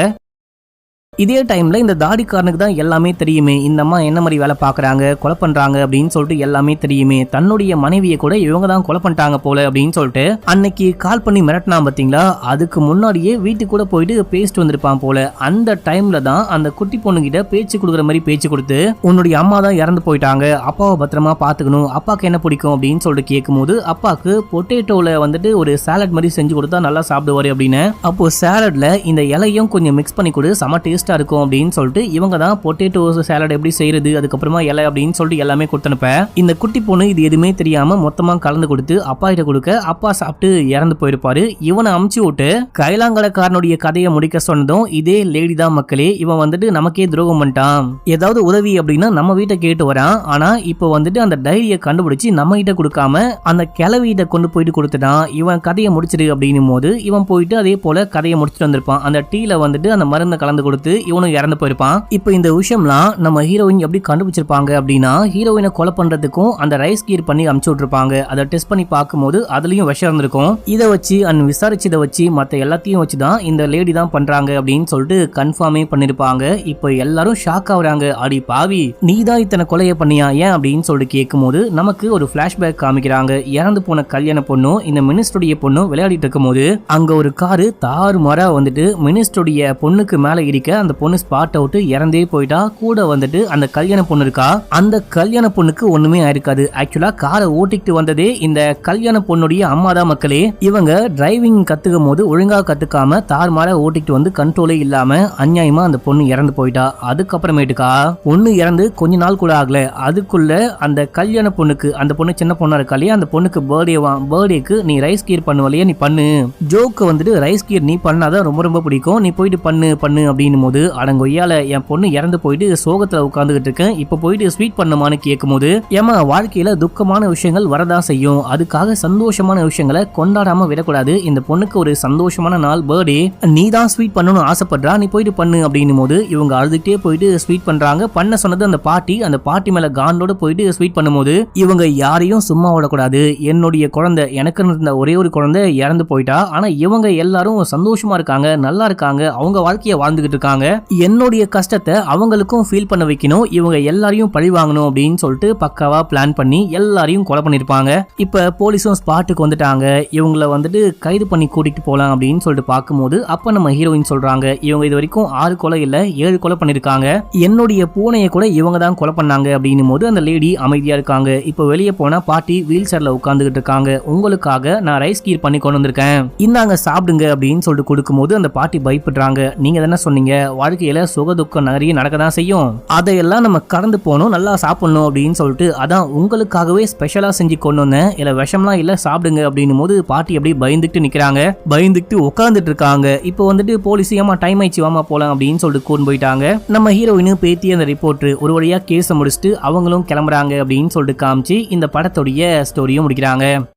இதே டைம்ல இந்த தாடிக்காரனுக்கு தான் எல்லாமே தெரியுமே, இந்த அம்மா என்ன மாதிரி வேலை பாக்குறாங்க, கொலை பண்றாங்க அப்படின்னு சொல்லிட்டு எல்லாமே தெரியுமே, தன்னுடைய மனைவியை கூட இவங்க தான் கொலை பண்ணிட்டாங்க போல அப்படின்னு சொல்லிட்டு அன்னைக்கு கால் பண்ணி மிரட்டினா பாத்தீங்களா, அதுக்கு முன்னாடியே வீட்டுக்கு கூட போயிட்டு பேசிட்டு வந்திருப்பான் போல. அந்த டைம்ல தான் அந்த குட்டி பொண்ணு கிட்ட பேச்சு கொடுக்குற மாதிரி பேச்சு கொடுத்து, உன்னுடைய அம்மா தான் இறந்து போயிட்டாங்க, அப்பாவை பத்திரமா பாத்துக்கணும், அப்பாக்கு என்ன பிடிக்கும் அப்படின்னு சொல்லிட்டு கேட்கும் போது, அப்பாக்கு பொட்டேட்டோல வந்துட்டு ஒரு சாலட் மாதிரி செஞ்சு கொடுத்தா நல்லா சாப்பிடுவாரு அப்படின்னு. அப்போ சாலட்ல இந்த இலையும் கொஞ்சம் மிக்ஸ் பண்ணி கொடு, செம டேஸ்டா இருக்கும் அப்படின்னு சொல்லிட்டு இவங்க தான் பொட்டேட்டோ சாலட் எப்படி செய்யறது, அதுக்கப்புறமா இலை அப்படின்னு சொல்லிட்டு எல்லாமே கொடுத்தனுப்ப, இந்த குட்டி பொண்ணு இது எதுவுமே தெரியாம மொத்தமா கலந்து கொடுத்து அப்பா கிட்ட கொடுக்க, அப்பா சாப்பிட்டு இறந்து போயிருப்பாரு. இவனை அமுச்சு விட்டு கைலாங்கலக்காரனுடைய கதையை முடிக்க சொன்னதும் இதே லேடி தான் மக்களே. இவன் வந்துட்டு நமக்கே துரோகம் பண்ணிட்டான், ஏதாவது உதவி அப்படின்னா நம்ம வீட்டை கேட்டு வரான், ஆனா இப்போ வந்துட்டு அந்த டைரியை கண்டுபிடிச்சு நம்ம கிட்ட கொடுக்காம அந்த கிளவியிட்ட கொண்டு போயிட்டு கொடுத்துட்டான், இவன் கதையை முடிச்சிரு அப்படின்னும் போது இவன் போயிட்டு அதே போல கதையை முடிச்சுட்டு வந்திருப்பான். அந்த டீல வந்துட்டு அந்த மருந்தை கலந்து கொடுத்து போது இவனும் இறந்து போயிருப்பான். இப்போ இந்த விஷயம்லாம் நம்ம ஹீரோயின் எப்படி கண்டுபிடிச்சிருப்பாங்க அப்படின்னா, ஹீரோயினை கொலை பண்றதுக்கும் அந்த ரைஸ் கீர் பண்ணி அமுச்சு விட்டுருப்பாங்க. அதை டெஸ்ட் பண்ணி பார்க்கும்போது அதுலயும் விஷம் இருந்திருக்கும். இதை வச்சு விசாரிச்சதை வச்சு மற்ற எல்லாத்தையும் வச்சுதான் இந்த லேடி தான் பண்றாங்க அப்படின்னு சொல்லிட்டு கன்ஃபார்மே பண்ணிருப்பாங்க. இப்போ எல்லாரும் ஷாக் ஆகுறாங்க. அடி பாவி, நீ தான் இத்தனை கொலையை பண்ணியா, ஏன் அப்படின்னு சொல்லிட்டு கேட்கும்போது நமக்கு ஒரு பிளாஷ்பேக் காமிக்கிறாங்க. இறந்து போன கல்யாண பொண்ணும் இந்த மினிஸ்டருடைய பொண்ணும் விளையாடிட்டு இருக்கும் போது அங்க ஒரு காரு தாறுமாறா வந்துட்டு மினிஸ்டருடைய பொண்ணுக்கு மேல இடிக்க அந்த பொண்ணு ஸ்பாட் அவுட் இறந்தே போயிட்டா. கூட வந்துட்டு அந்த கல்யாண பொண்ணு இருக்கா, அந்த கல்யாண பொண்ணுக்கு ஒண்ணுமே ஆயிருக்காது. ஆக்சுவலா காரை ஓட்டிட்டு வந்ததே இந்த கல்யாண பொண்ணுடைய அம்மா தான் மக்களே. இவங்க டிரைவிங் கத்துக்கும் போது ஒழுங்கா கத்துக்காம தாறுமாறா ஓட்டிட்டு வந்து கண்ட்ரோலே இல்லாம அநியாயமா அந்த பொண்ணு இறந்து போயிட்டா. அதுக்கப்புறமேட்டுக்கா பொண்ணு இறந்து கொஞ்ச நாள் கூட ஆகல, அதுக்குள்ள அந்த கல்யாண பொண்ணுக்கு, அந்த பொண்ணு சின்ன பொண்ணா இருக்காலையே, அந்த பொண்ணுக்கு பர்த்டேக்கு நீ ரைஸ் கீர் பண்ணுவலையே, நீ பண்ணு ஜோக்கு வந்துட்டு ரைஸ் கீர் நீ பண்ணாதான் ரொம்ப ரொம்ப பிடிக்கும், நீ போயிட்டு பண்ணு அப்படின்னும் போது அடங்கொய்யால என் பொண்ணு இறந்து போயிட்டு சோகத்துல உட்காந்துக்கிட்டு இருக்கேன், இப்ப போயிட்டு ஸ்வீட் பண்ணுமான்னு கேட்கும் போது, ஏமா வாழ்க்கையில துக்கமான விஷயங்கள் வரதான் செய்யும், அதுக்காக சந்தோஷமான விஷயங்களை கொண்டாடாம விடக்கூடாது, இந்த பொண்ணுக்கு ஒரு சந்தோஷமான நாள் பர்த்டே, நீ தான் ஸ்வீட் பண்ணணும்னு ஆசைப்படுறா, நீ போயிட்டு பண்ணு அப்படின்னும் போது இவங்க அழுதுகிட்டே போயிட்டு ஸ்வீட் பண்றாங்க. பண்ண சொன்னது அந்த பாட்டி மேல காண்டோட போயிட்டு ஸ்வீட் பண்ணும்போது இவங்க யாரையும் சும்மா விடக்கூடாது, என்னுடைய குழந்தை, எனக்கு இருந்த ஒரே ஒரு குழந்தை இறந்து போயிட்டா, ஆனா இவங்க எல்லாரும் சந்தோஷமா இருக்காங்க, நல்லா இருக்காங்க, அவங்க வாழ்க்கைய வாழ்ந்துகிட்டு இருக்காங்க, என்னுடைய கஷ்டத்தை அவங்களுக்கும் ஃபீல் பண்ண வைக்கணும், இவங்க எல்லாரையும் பழி வாங்கணும் அப்படின்னு சொல்லிட்டு பக்காவா பிளான் பண்ணி எல்லாரையும் கொலை பண்ணிருப்பாங்க. இப்ப போலீஸும் ஸ்பாட்டுக்கு வந்துட்டாங்க. இவங்கள வந்துட்டு கைது பண்ணி கூட்டிட்டு போலாம் அப்படின்னு சொல்லிட்டு பார்க்கும்போது அப்ப நம்ம ஹீரோயின் சொல்றாங்க, இவங்க இது வரைக்கும் 6 கொலை இல்ல 7 கொலை பண்ணிருக்காங்க, என்னுடைய பூனையை கூட இவங்க தான் கொலை பண்ணாங்க அப்படின்னும் போது அந்த லேடி அமைதியா இருக்காங்க. இப்போ வெளியே போனா பாட்டி வீல் சேர்ல உட்கார்ந்துகிட்டு இருக்காங்க. உங்களுக்காக நான் ரைஸ் கீர் பண்ணி கொண்டு வந்திருக்கேன், இந்தாங்க சாப்பிடுங்க அப்படின்னு சொல்லிட்டு கொடுக்கும்போது அந்த பாட்டி பயப்படுறாங்க. நீங்க தானே சொன்னீங்க வாழ்க்கையில சுக துக்கம் நிறைய நடக்கதான் செய்யும், அதையெல்லாம் நம்ம கடந்து போகணும், நல்லா சாப்பிடணும் அப்படின்னு சொல்லிட்டு அதான் உங்களுக்காகவே ஸ்பெஷலா செஞ்சு கொண்டு வந்தேன், இல்ல விஷம்லாம் இல்ல சாப்பிடுங்க அப்படின்னும் போது பாட்டி அப்படியே பயந்துட்டு நிக்கிறாங்க, பயந்துட்டு உட்கார்ந்துட்டு இருக்காங்க. இப்போ வந்துட்டு போலீஸ் ஏமா டைம் ஆயிடுச்சு வாமா போலாம் அப்படின்னு சொல்லிட்டு கூண்டு போயிட்டாங்க. நம்ம ஹீரோயின் பேத்தி அந்த ரிப்போர்ட்டர் ஒரு வழியா கேஸை முடிச்சுட்டு அவங்களும் கிளம்புறாங்க அப்படின்னு சொல்லிட்டு காமிச்சு இந்த படத்துடைய ஸ்டோரியும் முடிக்கிறாங்க.